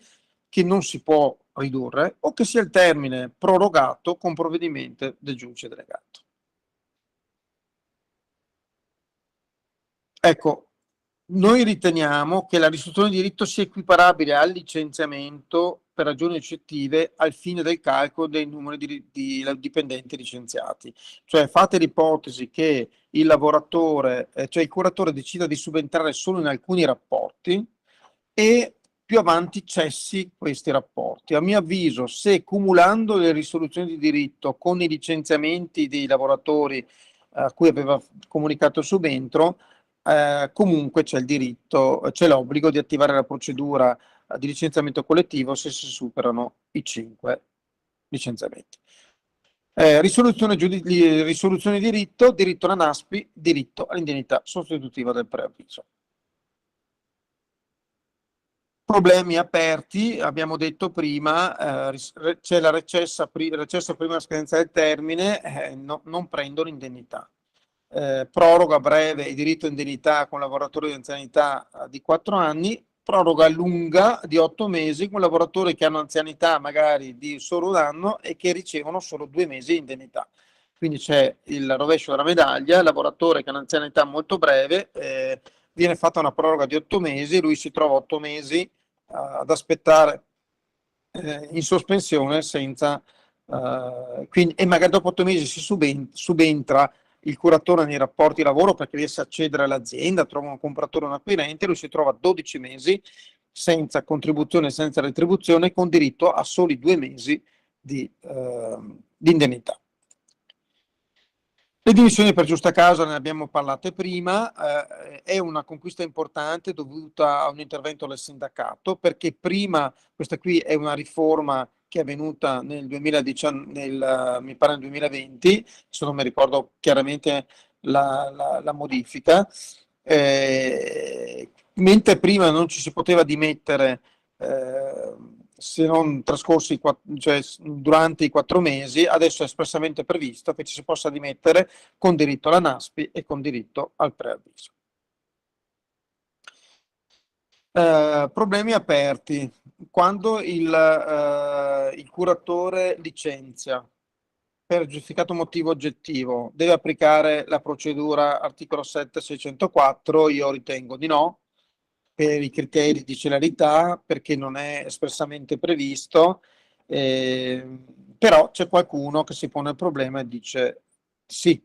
che non si può ridurre, o che sia il termine prorogato con provvedimento del giudice delegato. Ecco, noi riteniamo che la risoluzione di diritto sia equiparabile al licenziamento per ragioni oggettive al fine del calcolo dei numeri di dipendenti licenziati. Cioè fate l'ipotesi che il lavoratore, cioè il curatore decida di subentrare solo in alcuni rapporti e più avanti cessi questi rapporti. A mio avviso, se cumulando le risoluzioni di diritto con i licenziamenti dei lavoratori a cui aveva comunicato il subentro, comunque c'è il diritto, c'è l'obbligo di attivare la procedura di licenziamento collettivo se si superano i 5 licenziamenti. Risoluzione di diritto alla NASPI, diritto all'indennità sostitutiva del preavviso. Problemi aperti, abbiamo detto prima, c'è la recesso prima della scadenza del termine, non prendono indennità. Proroga breve e diritto a indennità con lavoratori di anzianità di 4 anni, proroga lunga di 8 mesi con lavoratori che hanno anzianità magari di solo un anno e che ricevono solo 2 mesi di indennità. Quindi c'è il rovescio della medaglia, il lavoratore che ha un'anzianità molto breve, viene fatta una proroga di 8 mesi, lui si trova 8 mesi ad aspettare in sospensione senza quindi, e magari dopo 8 mesi si subentra il curatore nei rapporti di lavoro perché riesce a accedere all'azienda, trova un compratore o un acquirente, lui si trova 12 mesi senza contribuzione, senza retribuzione, con diritto a soli 2 mesi di indennità. Le dimissioni per giusta causa ne abbiamo parlate prima, è una conquista importante dovuta a un intervento del sindacato, perché prima, questa qui è una riforma che è avvenuta nel 2019, mi pare nel 2020, se non mi ricordo chiaramente la modifica, mentre prima non ci si poteva dimettere se non trascorsi cioè durante i 4 mesi, adesso è espressamente previsto che ci si possa dimettere con diritto alla NASPI e con diritto al preavviso. Problemi aperti. Quando il curatore licenzia per giustificato motivo oggettivo, deve applicare la procedura articolo 7604? Io ritengo di no, per i criteri di celerità, perché non è espressamente previsto, però c'è qualcuno che si pone il problema e dice sì.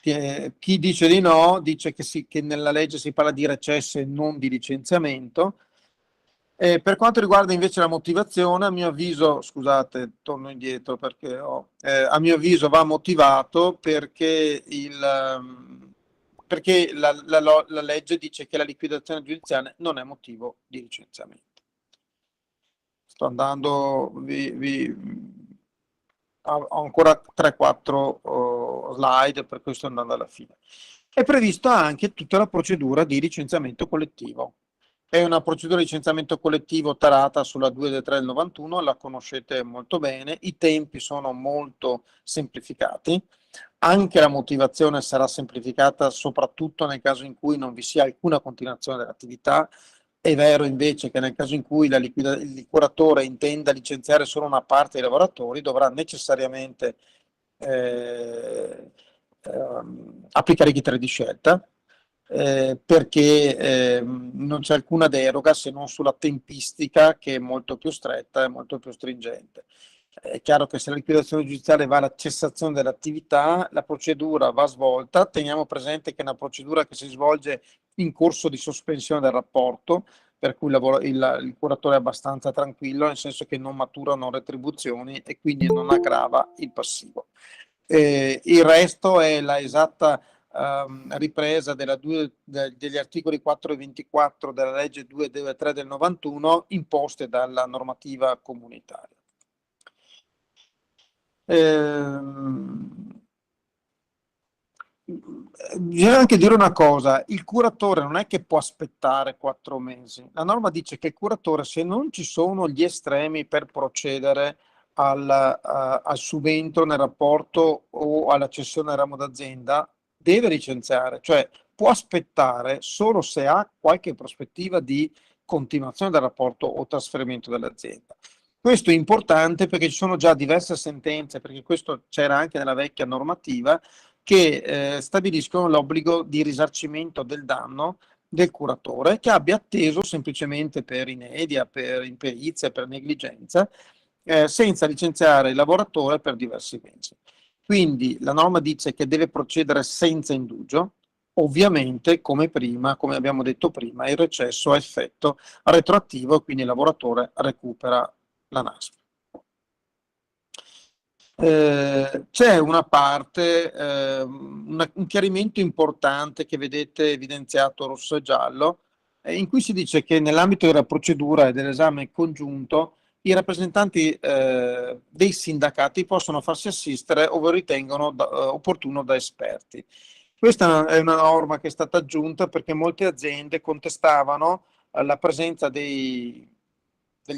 Chi dice di no dice che nella legge si parla di recesso e non di licenziamento. Per quanto riguarda invece la motivazione, a mio avviso, scusate, torno indietro perché a mio avviso va motivato perché, perché la legge dice che la liquidazione giudiziale non è motivo di licenziamento. Sto andando, ho ancora 3-4 slide, per cui sto andando alla fine. È prevista anche tutta la procedura di licenziamento collettivo. È una procedura di licenziamento collettivo tarata sulla 2 del 3 del 91, la conoscete molto bene, i tempi sono molto semplificati, anche la motivazione sarà semplificata soprattutto nel caso in cui non vi sia alcuna continuazione dell'attività. È vero invece che nel caso in cui il curatore intenda licenziare solo una parte dei lavoratori, dovrà necessariamente applicare i criteri di scelta, perché non c'è alcuna deroga se non sulla tempistica, che è molto più stretta e molto più stringente. È chiaro che se la liquidazione giudiziale va alla cessazione dell'attività, la procedura va svolta. Teniamo presente che è una procedura che si svolge in corso di sospensione del rapporto, per cui il curatore è abbastanza tranquillo, nel senso che non maturano retribuzioni e quindi non aggrava il passivo. Il resto è la esatta ripresa degli articoli 4 e 24 della legge 293 del 91 imposte dalla normativa comunitaria. Bisogna anche dire una cosa: il curatore non è che può aspettare 4 mesi. La norma dice che il curatore, se non ci sono gli estremi per procedere al subentro nel rapporto o alla cessione del ramo d'azienda, deve licenziare, cioè può aspettare solo se ha qualche prospettiva di continuazione del rapporto o trasferimento dell'azienda. Questo è importante perché ci sono già diverse sentenze, perché questo c'era anche nella vecchia normativa, che stabiliscono l'obbligo di risarcimento del danno del curatore, che abbia atteso semplicemente per inedia, per imperizia, per negligenza, senza licenziare il lavoratore per diversi mesi. Quindi la norma dice che deve procedere senza indugio. Ovviamente, come prima, come abbiamo detto prima, il recesso ha effetto retroattivo e quindi il lavoratore recupera la NASP. C'è una parte, un chiarimento importante che vedete evidenziato rosso e giallo, in cui si dice che nell'ambito della procedura e dell'esame congiunto i rappresentanti dei sindacati possono farsi assistere ove ritengono opportuno da esperti. Questa è una norma che è stata aggiunta perché molte aziende contestavano la presenza degli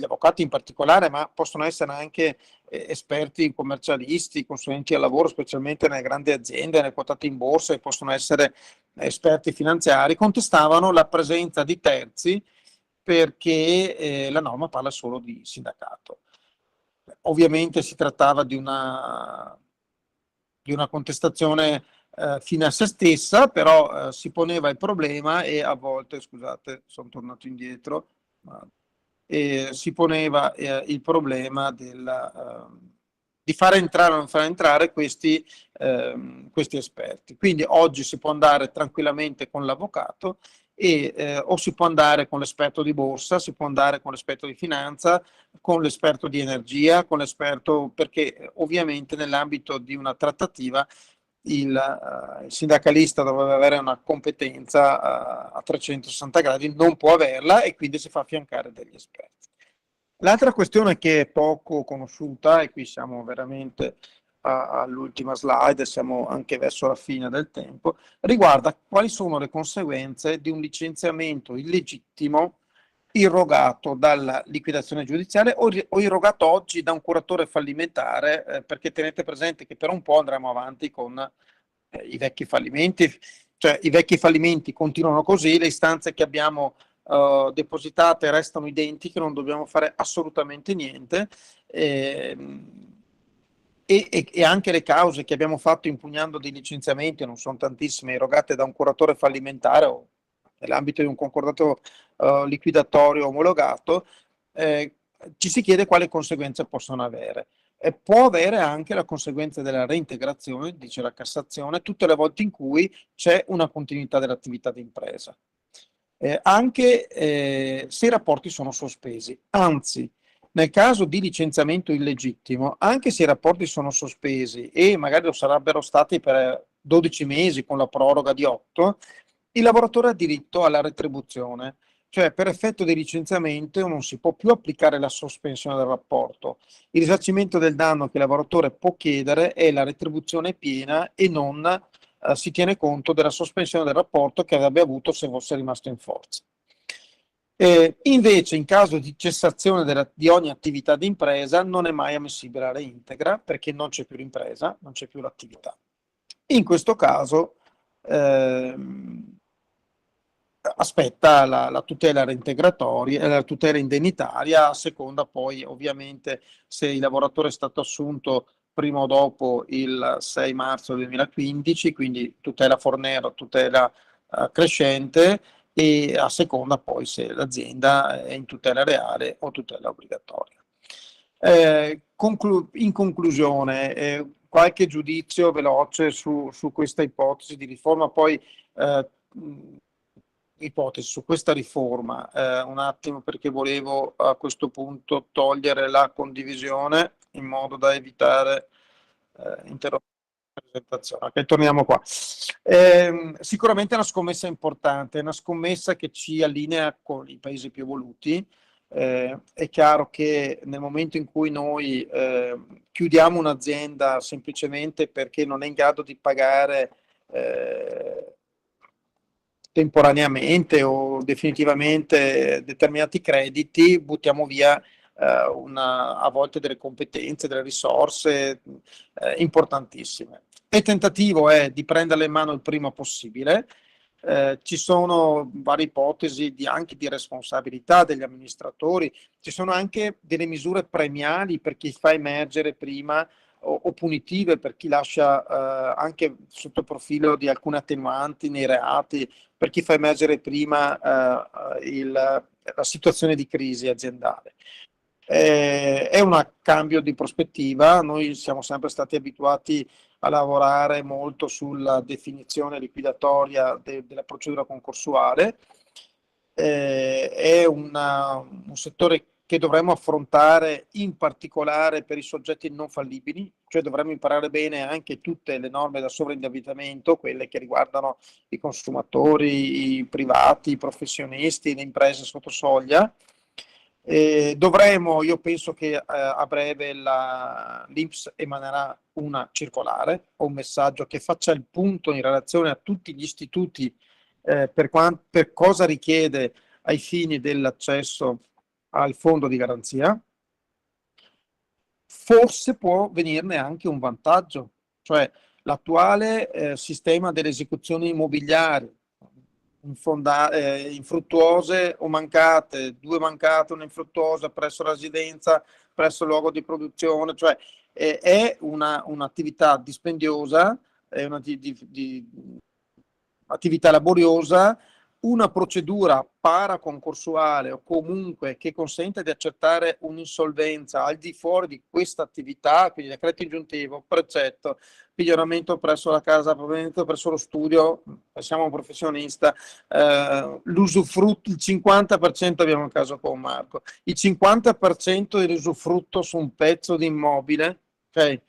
avvocati in particolare, ma possono essere anche esperti commercialisti, consulenti al lavoro, specialmente nelle grandi aziende, nelle quotate in borsa, e possono essere esperti finanziari, contestavano la presenza di terzi perché la norma parla solo di sindacato. Ovviamente si trattava di una contestazione fine a se stessa, però si poneva il problema e a volte, scusate, sono tornato indietro, si poneva il problema di fare entrare o non fare entrare questi esperti. Quindi oggi si può andare tranquillamente con l'avvocato o si può andare con l'esperto di borsa, si può andare con l'esperto di finanza, con l'esperto di energia, con l'esperto, perché ovviamente nell'ambito di una trattativa il sindacalista dovrebbe avere una competenza a 360 gradi, non può averla e quindi si fa affiancare degli esperti. L'altra questione che è poco conosciuta, e qui siamo veramente all'ultima slide, siamo anche verso la fine del tempo, riguarda quali sono le conseguenze di un licenziamento illegittimo irrogato dalla liquidazione giudiziaria o irrogato oggi da un curatore fallimentare, perché tenete presente che per un po' andremo avanti con i vecchi fallimenti, cioè i vecchi fallimenti continuano così, le istanze che abbiamo depositate restano identiche, non dobbiamo fare assolutamente niente. E anche le cause che abbiamo fatto impugnando dei licenziamenti, non sono tantissime, erogate da un curatore fallimentare o nell'ambito di un concordato liquidatorio omologato, ci si chiede quali conseguenze possono avere. Può avere anche la conseguenza della reintegrazione, dice la Cassazione, tutte le volte in cui c'è una continuità dell'attività di impresa, anche se i rapporti sono sospesi. Anzi, nel caso di licenziamento illegittimo, anche se i rapporti sono sospesi e magari lo sarebbero stati per 12 mesi con la proroga di 8, il lavoratore ha diritto alla retribuzione, cioè per effetto di licenziamento non si può più applicare la sospensione del rapporto. Il risarcimento del danno che il lavoratore può chiedere è la retribuzione piena e non si tiene conto della sospensione del rapporto che avrebbe avuto se fosse rimasto in forza. Invece, in caso di cessazione di ogni attività di impresa, non è mai ammissibile la reintegra perché non c'è più l'impresa, non c'è più l'attività. In questo caso aspetta la tutela reintegratoria, la tutela indennitaria, a seconda poi ovviamente se il lavoratore è stato assunto prima o dopo il 6 marzo 2015, quindi tutela Fornero, tutela crescente, e a seconda poi se l'azienda è in tutela reale o tutela obbligatoria. In conclusione, qualche giudizio veloce su questa ipotesi di riforma, poi su questa riforma, un attimo, perché volevo a questo punto togliere la condivisione in modo da evitare interruzioni. Ok, torniamo qua. Sicuramente è una scommessa importante, è una scommessa che ci allinea con i paesi più evoluti. È chiaro che nel momento in cui noi chiudiamo un'azienda semplicemente perché non è in grado di pagare temporaneamente o definitivamente determinati crediti, buttiamo via a volte delle competenze, delle risorse importantissime. Il tentativo è di prenderle in mano il prima possibile. Ci sono varie ipotesi anche di responsabilità degli amministratori, ci sono anche delle misure premiali per chi fa emergere prima o punitive per chi lascia anche sotto il profilo di alcune attenuanti nei reati, per chi fa emergere prima la situazione di crisi aziendale. È un cambio di prospettiva. Noi siamo sempre stati abituati a lavorare molto sulla definizione liquidatoria della procedura concorsuale. È un settore che dovremmo affrontare in particolare per i soggetti non fallibili, cioè dovremmo imparare bene anche tutte le norme da sovraindebitamento, quelle che riguardano i consumatori, i privati, i professionisti, le imprese sotto soglia. Io penso che a breve l'INPS emanerà una circolare o un messaggio che faccia il punto in relazione a tutti gli istituti per cosa richiede ai fini dell'accesso al fondo di garanzia. Forse può venirne anche un vantaggio, cioè l'attuale sistema delle esecuzioni immobiliari infruttuose o mancate, 2 mancate, una infruttuosa presso la residenza, presso il luogo di produzione, cioè è un'attività dispendiosa, è attività laboriosa, una procedura paraconcorsuale o comunque che consente di accertare un'insolvenza al di fuori di questa attività, quindi decreto ingiuntivo, precetto, miglioramento presso la casa, provvedimento presso lo studio, siamo un professionista, l'usufrutto, il 50% abbiamo il caso con Marco, il 50% dell'usufrutto su un pezzo di immobile, ok?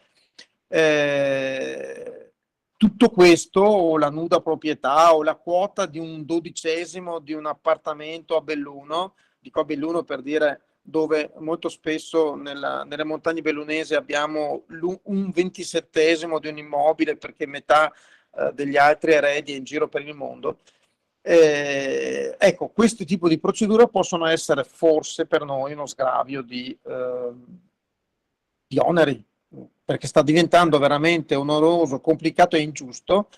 Tutto questo, o la nuda proprietà, o la quota di un 12° di un appartamento a Belluno, dico a Belluno per dire dove molto spesso nelle montagne bellunesi abbiamo un 27° di un immobile perché metà degli altri eredi è in giro per il mondo. Ecco, questo tipo di procedure possono essere forse per noi uno sgravio di oneri, perché sta diventando veramente onoroso, complicato e ingiusto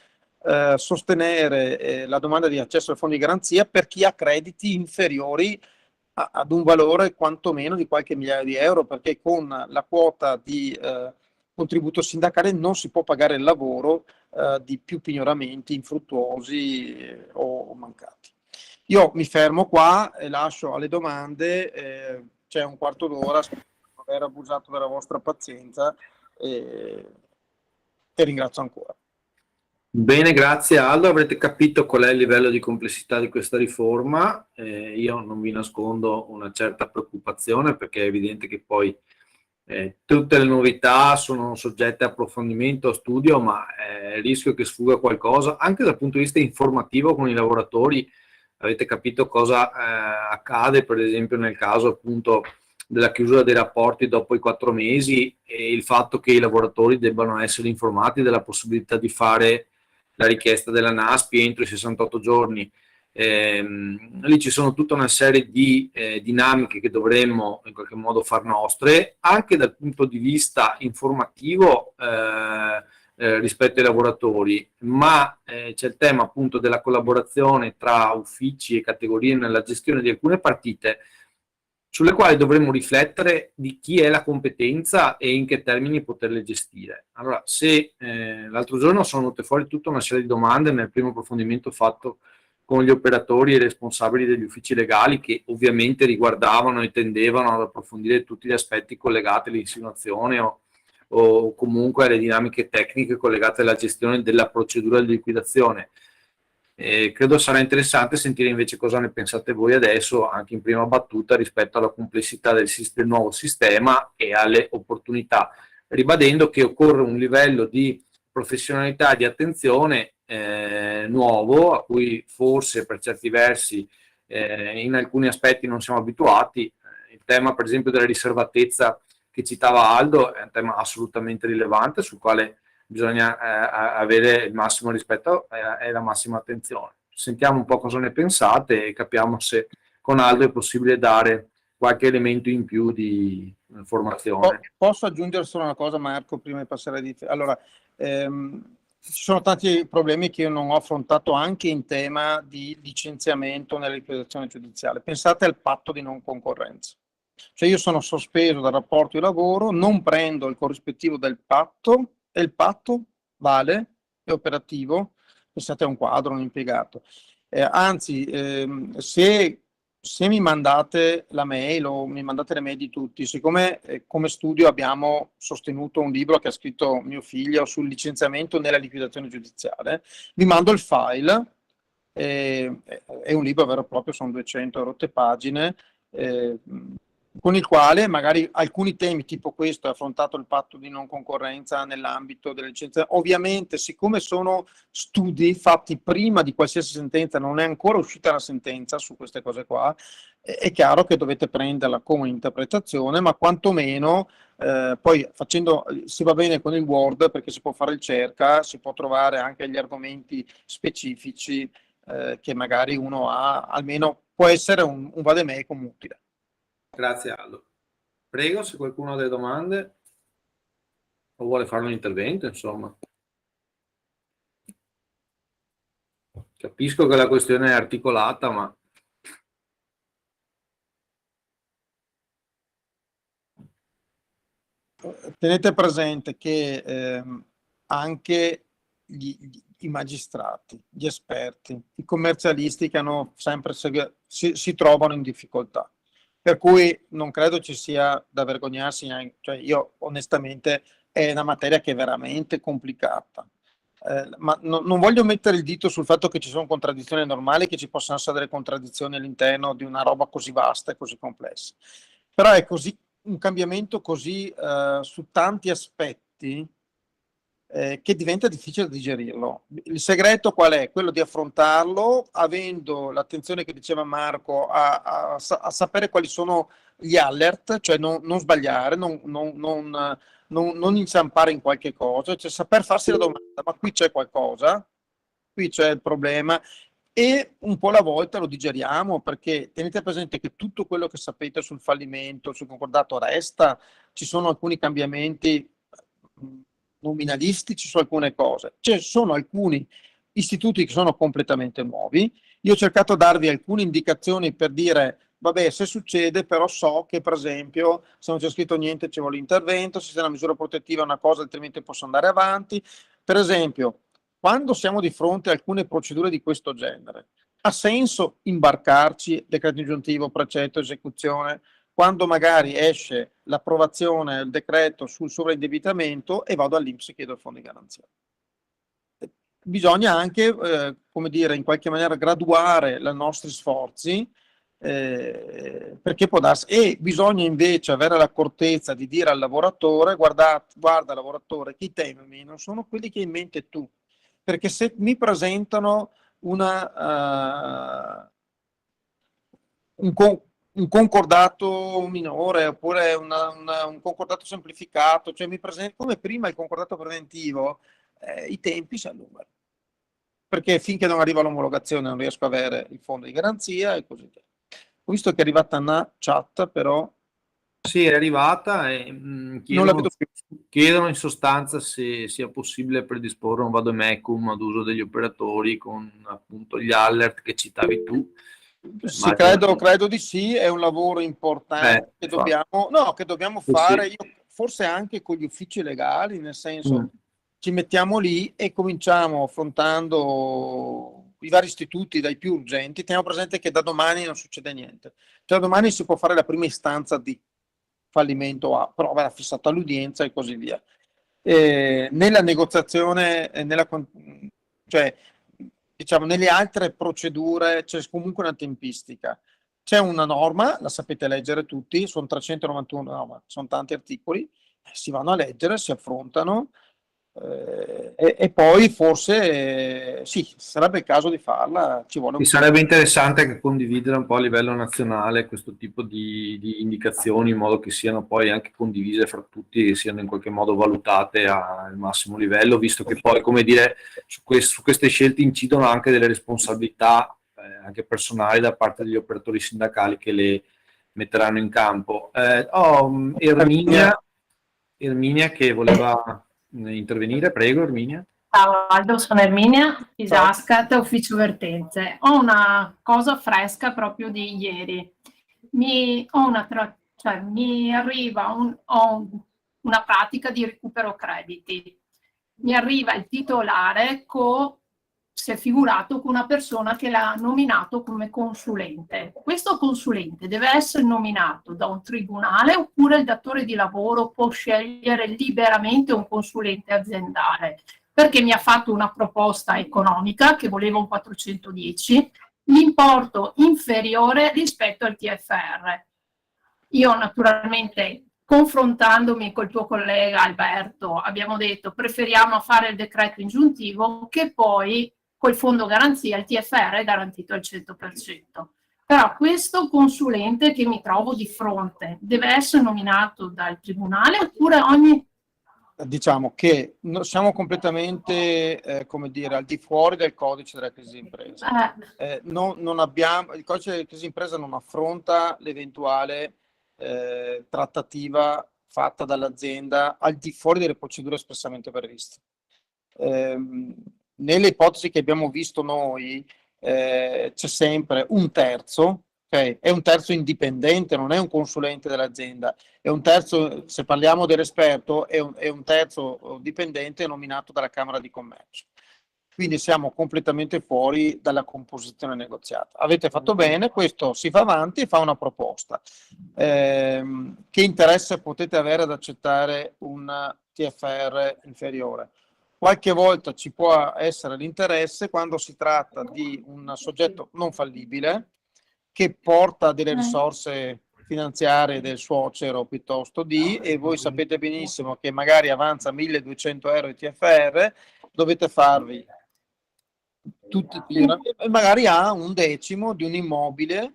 sostenere la domanda di accesso al fondo di garanzia per chi ha crediti inferiori ad un valore quantomeno di qualche migliaio di euro, perché con la quota di contributo sindacale non si può pagare il lavoro di più pignoramenti infruttuosi o mancati. Io mi fermo qua e lascio alle domande, c'è un quarto d'ora, spero di non aver abusato della vostra pazienza e ringrazio ancora. Bene, grazie Aldo. Avrete capito qual è il livello di complessità di questa riforma. Io non vi nascondo una certa preoccupazione, perché è evidente che poi tutte le novità sono soggette a approfondimento, a studio, ma il rischio che sfugga qualcosa, anche dal punto di vista informativo con i lavoratori. Avete capito cosa accade, per esempio, nel caso appunto della chiusura dei rapporti dopo i 4 mesi, e il fatto che i lavoratori debbano essere informati della possibilità di fare la richiesta della NASPI entro i 68 giorni. Lì ci sono tutta una serie di dinamiche che dovremmo in qualche modo far nostre, anche dal punto di vista informativo rispetto ai lavoratori, ma c'è il tema appunto della collaborazione tra uffici e categorie nella gestione di alcune partite, sulle quali dovremmo riflettere di chi è la competenza e in che termini poterle gestire. Allora, se l'altro giorno sono venute fuori tutta una serie di domande nel primo approfondimento fatto con gli operatori e responsabili degli uffici legali, che ovviamente riguardavano e tendevano ad approfondire tutti gli aspetti collegati all'insinuazione o comunque alle dinamiche tecniche collegate alla gestione della procedura di liquidazione. Credo sarà interessante sentire invece cosa ne pensate voi adesso, anche in prima battuta, rispetto alla complessità del nuovo sistema e alle opportunità, ribadendo che occorre un livello di professionalità e di attenzione nuovo, a cui forse per certi versi in alcuni aspetti non siamo abituati. Il tema per esempio della riservatezza che citava Aldo è un tema assolutamente rilevante, sul quale bisogna avere il massimo rispetto e la massima attenzione. Sentiamo un po' cosa ne pensate e capiamo se con Aldo è possibile dare qualche elemento in più di informazione. Posso aggiungere solo una cosa, Marco, prima di passare di te? Allora, ci sono tanti problemi che io non ho affrontato anche in tema di licenziamento nella liquidazione giudiziale. Pensate al patto di non concorrenza. Cioè io sono sospeso dal rapporto di lavoro, non prendo il corrispettivo del patto e il patto vale, è operativo. Pensate a un quadro, un impiegato. Anzi, se mi mandate la mail o mi mandate le mail di tutti, siccome come studio abbiamo sostenuto un libro che ha scritto mio figlio sul licenziamento nella liquidazione giudiziale, vi mando il file, è un libro vero e proprio, sono 200 rotte pagine, con il quale magari alcuni temi tipo questo è affrontato il patto di non concorrenza nell'ambito delle licenze. Ovviamente, siccome sono studi fatti prima di qualsiasi sentenza, non è ancora uscita la sentenza su queste cose qua, è chiaro che dovete prenderla come interpretazione, ma quantomeno poi facendo, si va bene con il Word perché si può fare il cerca, si può trovare anche gli argomenti specifici che magari uno ha, almeno può essere un vademecum utile. Grazie Aldo. Prego, se qualcuno ha delle domande o vuole fare un intervento, insomma. Capisco che la questione è articolata, ma tenete presente che anche i magistrati, gli esperti, i commercialisti che hanno sempre si trovano in difficoltà. Per cui non credo ci sia da vergognarsi, cioè io onestamente è una materia che è veramente complicata. Ma non voglio mettere il dito sul fatto che ci sono contraddizioni normali, che ci possano essere delle contraddizioni all'interno di una roba così vasta e così complessa. Però è così un cambiamento così su tanti aspetti che diventa difficile digerirlo. Il segreto qual è? Quello di affrontarlo avendo l'attenzione che diceva Marco a sapere quali sono gli alert, cioè non sbagliare, non inciampare in qualche cosa, cioè saper farsi la domanda, ma qui c'è qualcosa, qui c'è il problema, e un po' alla volta lo digeriamo, perché tenete presente che tutto quello che sapete sul fallimento, sul concordato resta, ci sono alcuni cambiamenti nominalistici su alcune cose, ci sono alcuni istituti che sono completamente nuovi. Io ho cercato di darvi alcune indicazioni per dire, vabbè, se succede, però so che per esempio se non c'è scritto niente ci vuole l'intervento, se c'è una misura protettiva è una cosa, altrimenti posso andare avanti. Per esempio, quando siamo di fronte a alcune procedure di questo genere, ha senso imbarcarci decreto ingiuntivo, precetto, esecuzione, quando magari esce l'approvazione del decreto sul sovraindebitamento e vado all'INPS e chiedo il fondo di garanzia. Bisogna anche, come dire, in qualche maniera graduare i nostri sforzi, perché può darsi, e bisogna invece avere l'accortezza di dire al lavoratore: guarda lavoratore, che i temi non sono quelli che hai in mente tu, perché se mi presentano un concordato minore oppure un concordato semplificato, cioè mi presenta come prima il concordato preventivo, i tempi si allungano, perché finché non arriva l'omologazione non riesco a avere il fondo di garanzia e così via. Ho visto che è arrivata una chat, però Sì, è arrivata e non la vedo più. chiedono in sostanza se sia possibile predisporre un vademecum ad uso degli operatori con appunto gli alert che citavi tu. Sì, credo di sì, è un lavoro importante che dobbiamo fare, Sì. forse anche con gli uffici legali, nel senso ci mettiamo lì e cominciamo affrontando i vari istituti, dai più urgenti. Teniamo presente che da domani non succede niente, cioè da domani si può fare la prima istanza di fallimento, però verrà fissata l'udienza e così via. Nella negoziazione, cioè diciamo nelle altre procedure c'è comunque una tempistica. C'è una norma, la sapete leggere tutti, sono 391 norme, sono tanti articoli, si vanno a leggere, si affrontano, e poi forse sì, sarebbe il caso di farla, ci vuole un Mi po'. sarebbe interessante anche condividere un po' a livello nazionale questo tipo di indicazioni in modo che siano poi anche condivise fra tutti e siano in qualche modo valutate al massimo livello, visto che poi, come dire, su queste scelte incidono anche delle responsabilità anche personali da parte degli operatori sindacali che le metteranno in campo. Erminia che voleva intervenire, prego Erminia. Ciao Aldo, sono Erminia, Isascat, Ufficio Vertenze. Ho una cosa fresca proprio di ieri. Mi arriva una pratica di recupero crediti. Mi arriva il titolare si è figurato con una persona che l'ha nominato come consulente. Questo consulente deve essere nominato da un tribunale oppure il datore di lavoro può scegliere liberamente un consulente aziendale? Perché mi ha fatto una proposta economica che voleva un 410, l'importo inferiore rispetto al TFR. Io naturalmente, confrontandomi col tuo collega Alberto, abbiamo detto preferiamo fare il decreto ingiuntivo che poi col fondo garanzia il TFR è garantito al 100%. Però questo consulente che mi trovo di fronte deve essere nominato dal tribunale oppure Diciamo che siamo completamente, come dire, al di fuori del codice della crisi d'impresa. Il codice della crisi d'impresa non affronta l'eventuale trattativa fatta dall'azienda al di fuori delle procedure espressamente previste. Nelle ipotesi che abbiamo visto noi c'è sempre un terzo, okay? È un terzo indipendente, non è un consulente dell'azienda, è un terzo, se parliamo dell'esperto, è un terzo dipendente nominato dalla Camera di Commercio. Quindi siamo completamente fuori dalla composizione negoziata. Avete fatto bene, questo si fa avanti e fa una proposta. Che interesse potete avere ad accettare un TFR inferiore? Qualche volta ci può essere l'interesse quando si tratta di un soggetto non fallibile che porta delle risorse finanziarie del suocero piuttosto e voi sapete benissimo che magari avanza 1.200 euro di TFR, dovete farvi tutti, e magari ha un decimo di un immobile.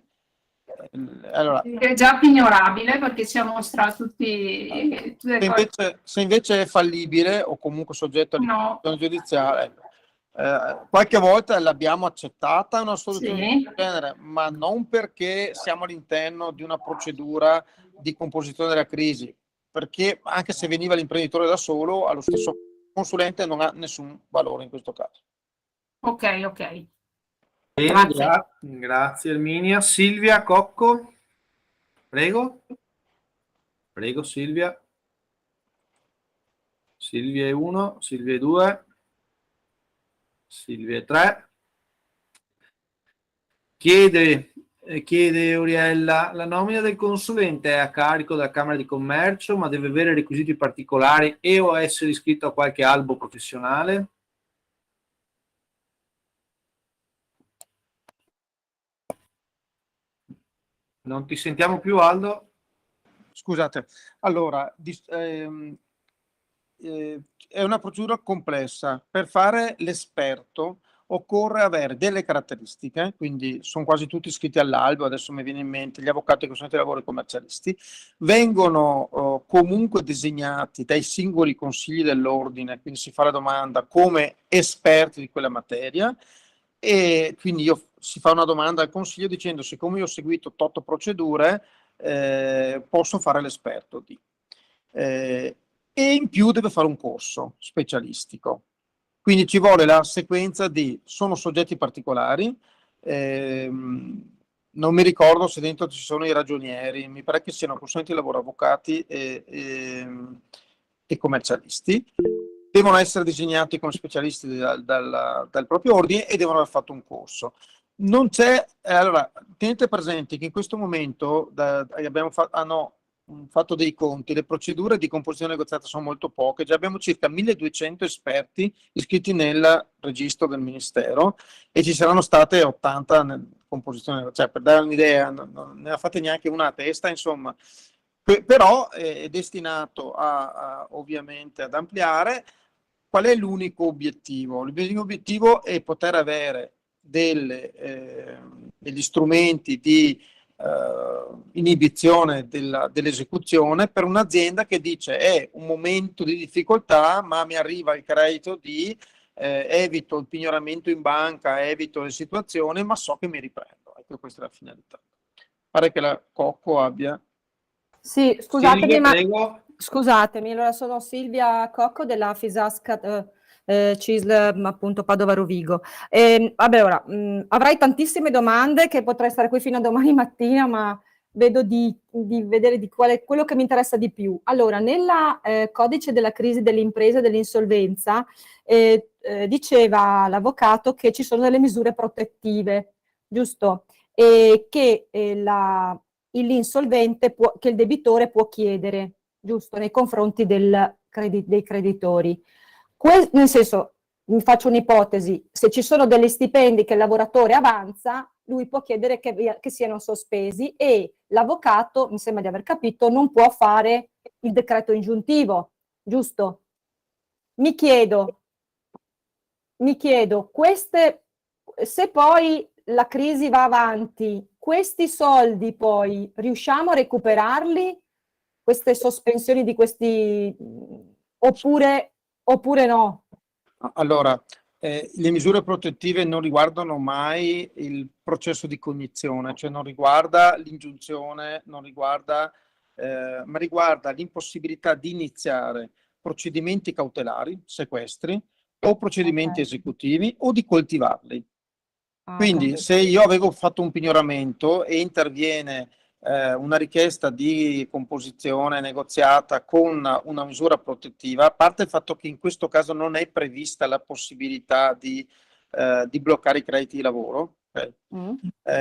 Allora, è già pignorabile perché ci ha mostrato tutti se invece è fallibile o comunque soggetto a giudiziaria, qualche volta l'abbiamo accettata una soluzione del genere, ma non perché siamo all'interno di una procedura di composizione della crisi, perché anche se veniva l'imprenditore da solo, allo stesso consulente non ha nessun valore in questo caso. Ok. Bene, Grazie. grazie Erminia. Silvia Cocco, prego. Prego Silvia. Silvia è 1, Silvia è 2, Silvia è 3. Chiede Oriella, la nomina del consulente è a carico della Camera di Commercio, ma deve avere requisiti particolari e o essere iscritto a qualche albo professionale? Non ti sentiamo più, Aldo? Scusate, allora, è una procedura complessa. Per fare l'esperto occorre avere delle caratteristiche, quindi sono quasi tutti iscritti all'albo, adesso mi viene in mente gli avvocati, consulenti di lavoro e commercialisti, vengono comunque designati dai singoli consigli dell'ordine, quindi si fa la domanda come esperti di quella materia, e quindi si fa una domanda al consiglio dicendo: siccome io ho seguito 8 procedure, posso fare l'esperto di. E in più deve fare un corso specialistico. Quindi ci vuole la sequenza di sono soggetti particolari, non mi ricordo se dentro ci sono i ragionieri, mi pare che siano consulenti di lavoro, avvocati e commercialisti. Devono essere disegnati come specialisti dal proprio ordine e devono aver fatto un corso. Non c'è, allora, tenete presente che in questo momento abbiamo fatto dei conti, le procedure di composizione negoziata sono molto poche, già abbiamo circa 1200 esperti iscritti nel registro del Ministero e ci saranno state 80 nella composizione, cioè per dare un'idea, non ne ha fatte neanche una a testa, insomma, però è destinato ovviamente ad ampliare. Qual è l'unico obiettivo? L'unico obiettivo è poter avere degli strumenti di inibizione dell'esecuzione per un'azienda che dice è un momento di difficoltà, ma mi arriva il credito di evito il pignoramento in banca, evito le situazioni, ma so che mi riprendo. Ecco, questa è la finalità. Pare che la Cocco abbia. Sì, scusatemi, Silvia, prego. Scusatemi, allora sono Silvia Cocco della Fisasca CISL, appunto Padova Rovigo. Vabbè, ora avrai tantissime domande che potrei stare qui fino a domani mattina, ma vedo di vedere di quello che mi interessa di più. Allora, nel codice della crisi dell'impresa e dell'insolvenza diceva l'avvocato che ci sono delle misure protettive, giusto? E che l'insolvente che il debitore può chiedere, giusto, nei confronti dei creditori. Nel senso, mi faccio un'ipotesi, se ci sono degli stipendi che il lavoratore avanza, lui può chiedere che siano sospesi e l'avvocato, mi sembra di aver capito, non può fare il decreto ingiuntivo, giusto? Mi chiedo, se poi la crisi va avanti, questi soldi poi riusciamo a recuperarli? Queste sospensioni di questi oppure no? Allora, le misure protettive non riguardano mai il processo di cognizione, cioè non riguarda l'ingiunzione, ma riguarda l'impossibilità di iniziare procedimenti cautelari, sequestri o procedimenti esecutivi o di coltivarli. Quindi se io avevo fatto un pignoramento e interviene una richiesta di composizione negoziata con una misura protettiva, a parte il fatto che in questo caso non è prevista la possibilità di bloccare i crediti di lavoro,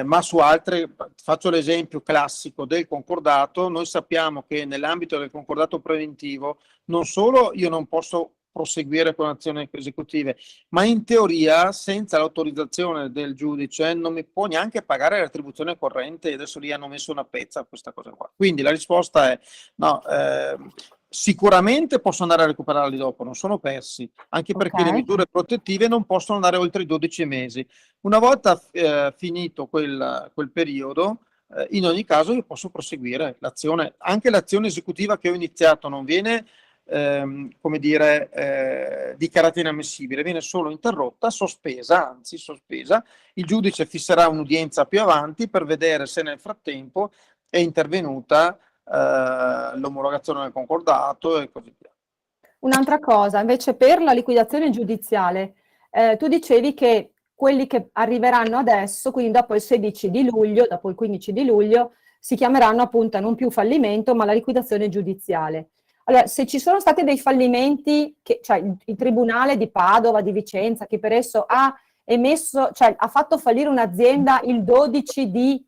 ma su altre, faccio l'esempio classico del concordato. Noi sappiamo che nell'ambito del concordato preventivo non solo io non posso proseguire con azioni esecutive, ma in teoria senza l'autorizzazione del giudice non mi può neanche pagare la retribuzione corrente, e adesso lì hanno messo una pezza a questa cosa qua. Quindi la risposta è no, sicuramente posso andare a recuperarli dopo, non sono persi, anche perché le misure protettive non possono andare oltre i 12 mesi. Una volta finito quel periodo, in ogni caso io posso proseguire l'azione, anche l'azione esecutiva che ho iniziato non viene come dire, dichiarata inammissibile, viene solo interrotta, sospesa, il giudice fisserà un'udienza più avanti per vedere se nel frattempo è intervenuta l'omologazione del concordato e così via. Un'altra cosa, invece, per la liquidazione giudiziale, tu dicevi che quelli che arriveranno adesso, quindi dopo il 16 di luglio, dopo il 15 di luglio, si chiameranno appunto non più fallimento, ma la liquidazione giudiziale. Allora, se ci sono stati dei fallimenti, cioè il Tribunale di Padova, di Vicenza, che per esso ha emesso, cioè ha fatto fallire un'azienda il 12 di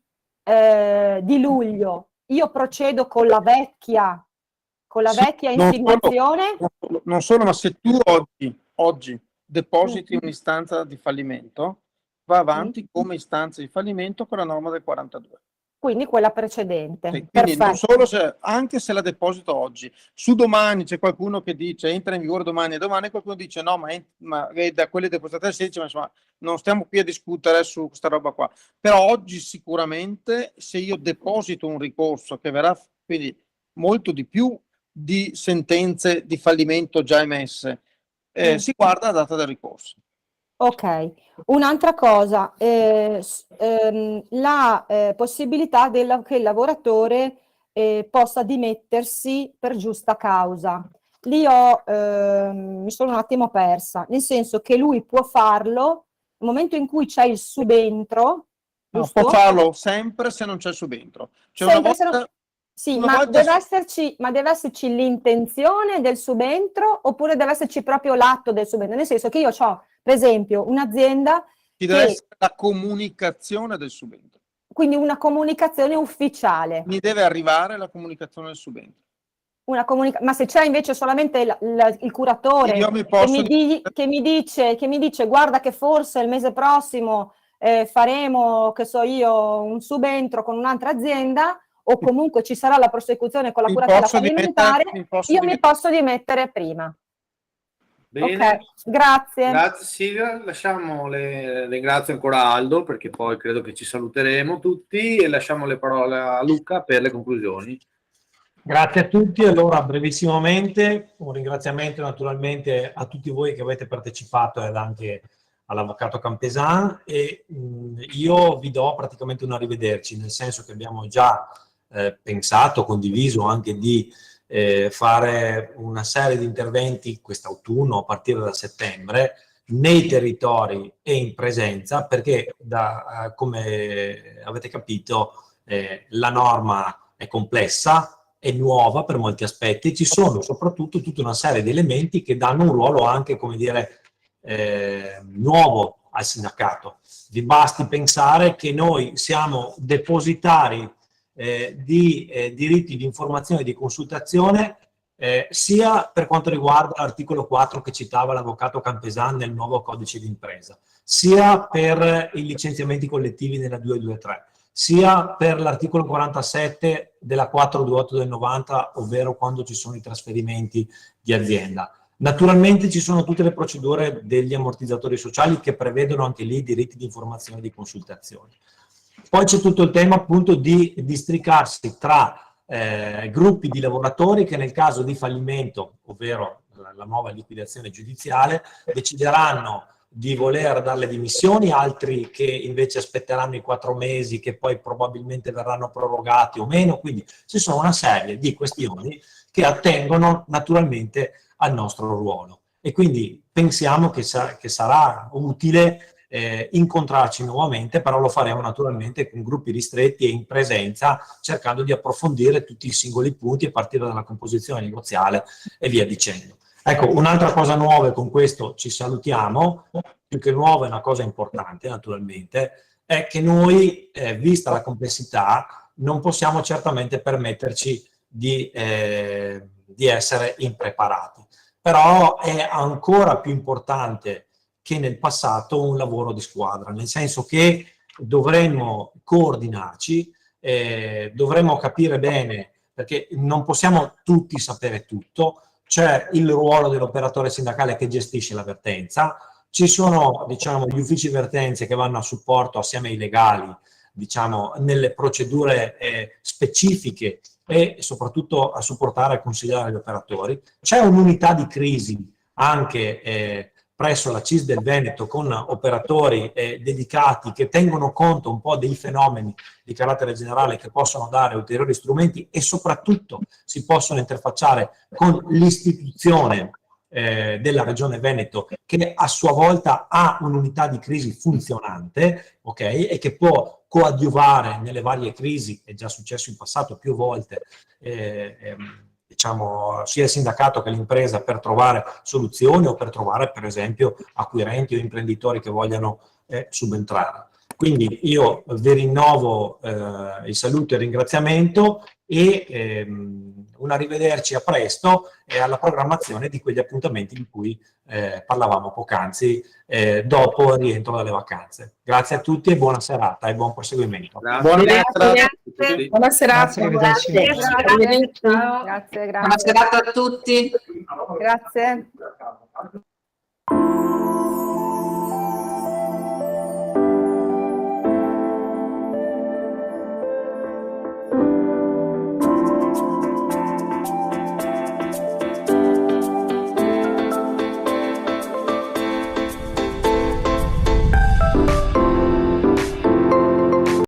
luglio, io procedo con la vecchia intimazione. Non solo, ma se tu oggi depositi un'istanza di fallimento, va avanti come istanza di fallimento con la norma del 42. Quindi quella precedente. Sì, quindi non Perfetto. solo anche se la deposito oggi, su domani c'è qualcuno che dice entra in vigore domani e domani qualcuno dice no, ma da quelle depositate al 16, ma insomma non stiamo qui a discutere su questa roba qua. Però oggi sicuramente se io deposito un ricorso che verrà quindi molto di più di sentenze di fallimento già emesse, si guarda la data del ricorso. Ok, un'altra cosa, la possibilità che il lavoratore possa dimettersi per giusta causa. Lì mi sono un attimo persa, nel senso che lui può farlo nel momento in cui c'è il subentro, No, può farlo sempre se non c'è il subentro. Cioè sempre una volta, sì, una ma volta deve esserci l'intenzione del subentro oppure deve esserci proprio l'atto del subentro? Nel senso che io ho, per esempio, un'azienda ci deve essere la comunicazione del subentro. Quindi una comunicazione ufficiale. Mi deve arrivare la comunicazione del subentro. Ma se c'è invece solamente il curatore che mi dice guarda che forse il mese prossimo faremo, che so io, un subentro con un'altra azienda, o comunque ci sarà la prosecuzione con la curatela fallimentare, io mi posso dimettere prima. Bene. Ok, grazie. Grazie Silvia, ringrazio ancora Aldo perché poi credo che ci saluteremo tutti e lasciamo le parole a Luca per le conclusioni. Grazie a tutti. Allora, brevissimamente, un ringraziamento naturalmente a tutti voi che avete partecipato ed anche all'avvocato Campesan, e io vi do praticamente un arrivederci, nel senso che abbiamo già pensato, condiviso anche di fare una serie di interventi quest'autunno a partire da settembre nei territori e in presenza, perché come avete capito la norma è complessa, è nuova per molti aspetti, ci sono soprattutto tutta una serie di elementi che danno un ruolo anche, come dire, nuovo al sindacato. Vi basti pensare che noi siamo depositari di diritti di informazione e di consultazione sia per quanto riguarda l'articolo 4 che citava l'avvocato Campesan nel nuovo codice di impresa, sia per i licenziamenti collettivi nella 223, sia per l'articolo 47 della 428 del 90, ovvero quando ci sono i trasferimenti di azienda. Naturalmente ci sono tutte le procedure degli ammortizzatori sociali che prevedono anche lì diritti di informazione e di consultazione. Poi c'è tutto il tema appunto di districarsi tra gruppi di lavoratori che nel caso di fallimento, ovvero la nuova liquidazione giudiziale, decideranno di voler dare le dimissioni, altri che invece aspetteranno i 4 mesi che poi probabilmente verranno prorogati o meno. Quindi ci sono una serie di questioni che attengono naturalmente al nostro ruolo, e quindi pensiamo che sarà utile incontrarci nuovamente, però lo faremo naturalmente con gruppi ristretti e in presenza, cercando di approfondire tutti i singoli punti a partire dalla composizione negoziale e via dicendo. Ecco, un'altra cosa nuova, e con questo ci salutiamo, più che nuova è una cosa importante naturalmente, è che noi, vista la complessità, non possiamo certamente permetterci di essere impreparati. Però è ancora più importante che nel passato un lavoro di squadra, nel senso che dovremmo coordinarci, dovremmo capire bene, perché non possiamo tutti sapere tutto. C'è il ruolo dell'operatore sindacale che gestisce la vertenza, ci sono, diciamo, gli uffici vertenze che vanno a supporto assieme ai legali, diciamo, nelle procedure specifiche e soprattutto a supportare e consigliare gli operatori. C'è un'unità di crisi anche presso la CIS del Veneto con operatori dedicati che tengono conto un po' dei fenomeni di carattere generale che possono dare ulteriori strumenti e soprattutto si possono interfacciare con l'istituzione della Regione Veneto, che a sua volta ha un'unità di crisi funzionante, ok, e che può coadiuvare nelle varie crisi, è già successo in passato più volte, diciamo, sia il sindacato che l'impresa, per trovare soluzioni o per trovare, per esempio, acquirenti o imprenditori che vogliano subentrare. Quindi io vi rinnovo il saluto e il ringraziamento e un arrivederci a presto e alla programmazione di quegli appuntamenti di cui parlavamo poc'anzi dopo il rientro dalle vacanze. Grazie a tutti e buona serata e buon proseguimento. Grazie. Buona serata. Arrivederci. Grazie. Buona serata a tutti. Grazie.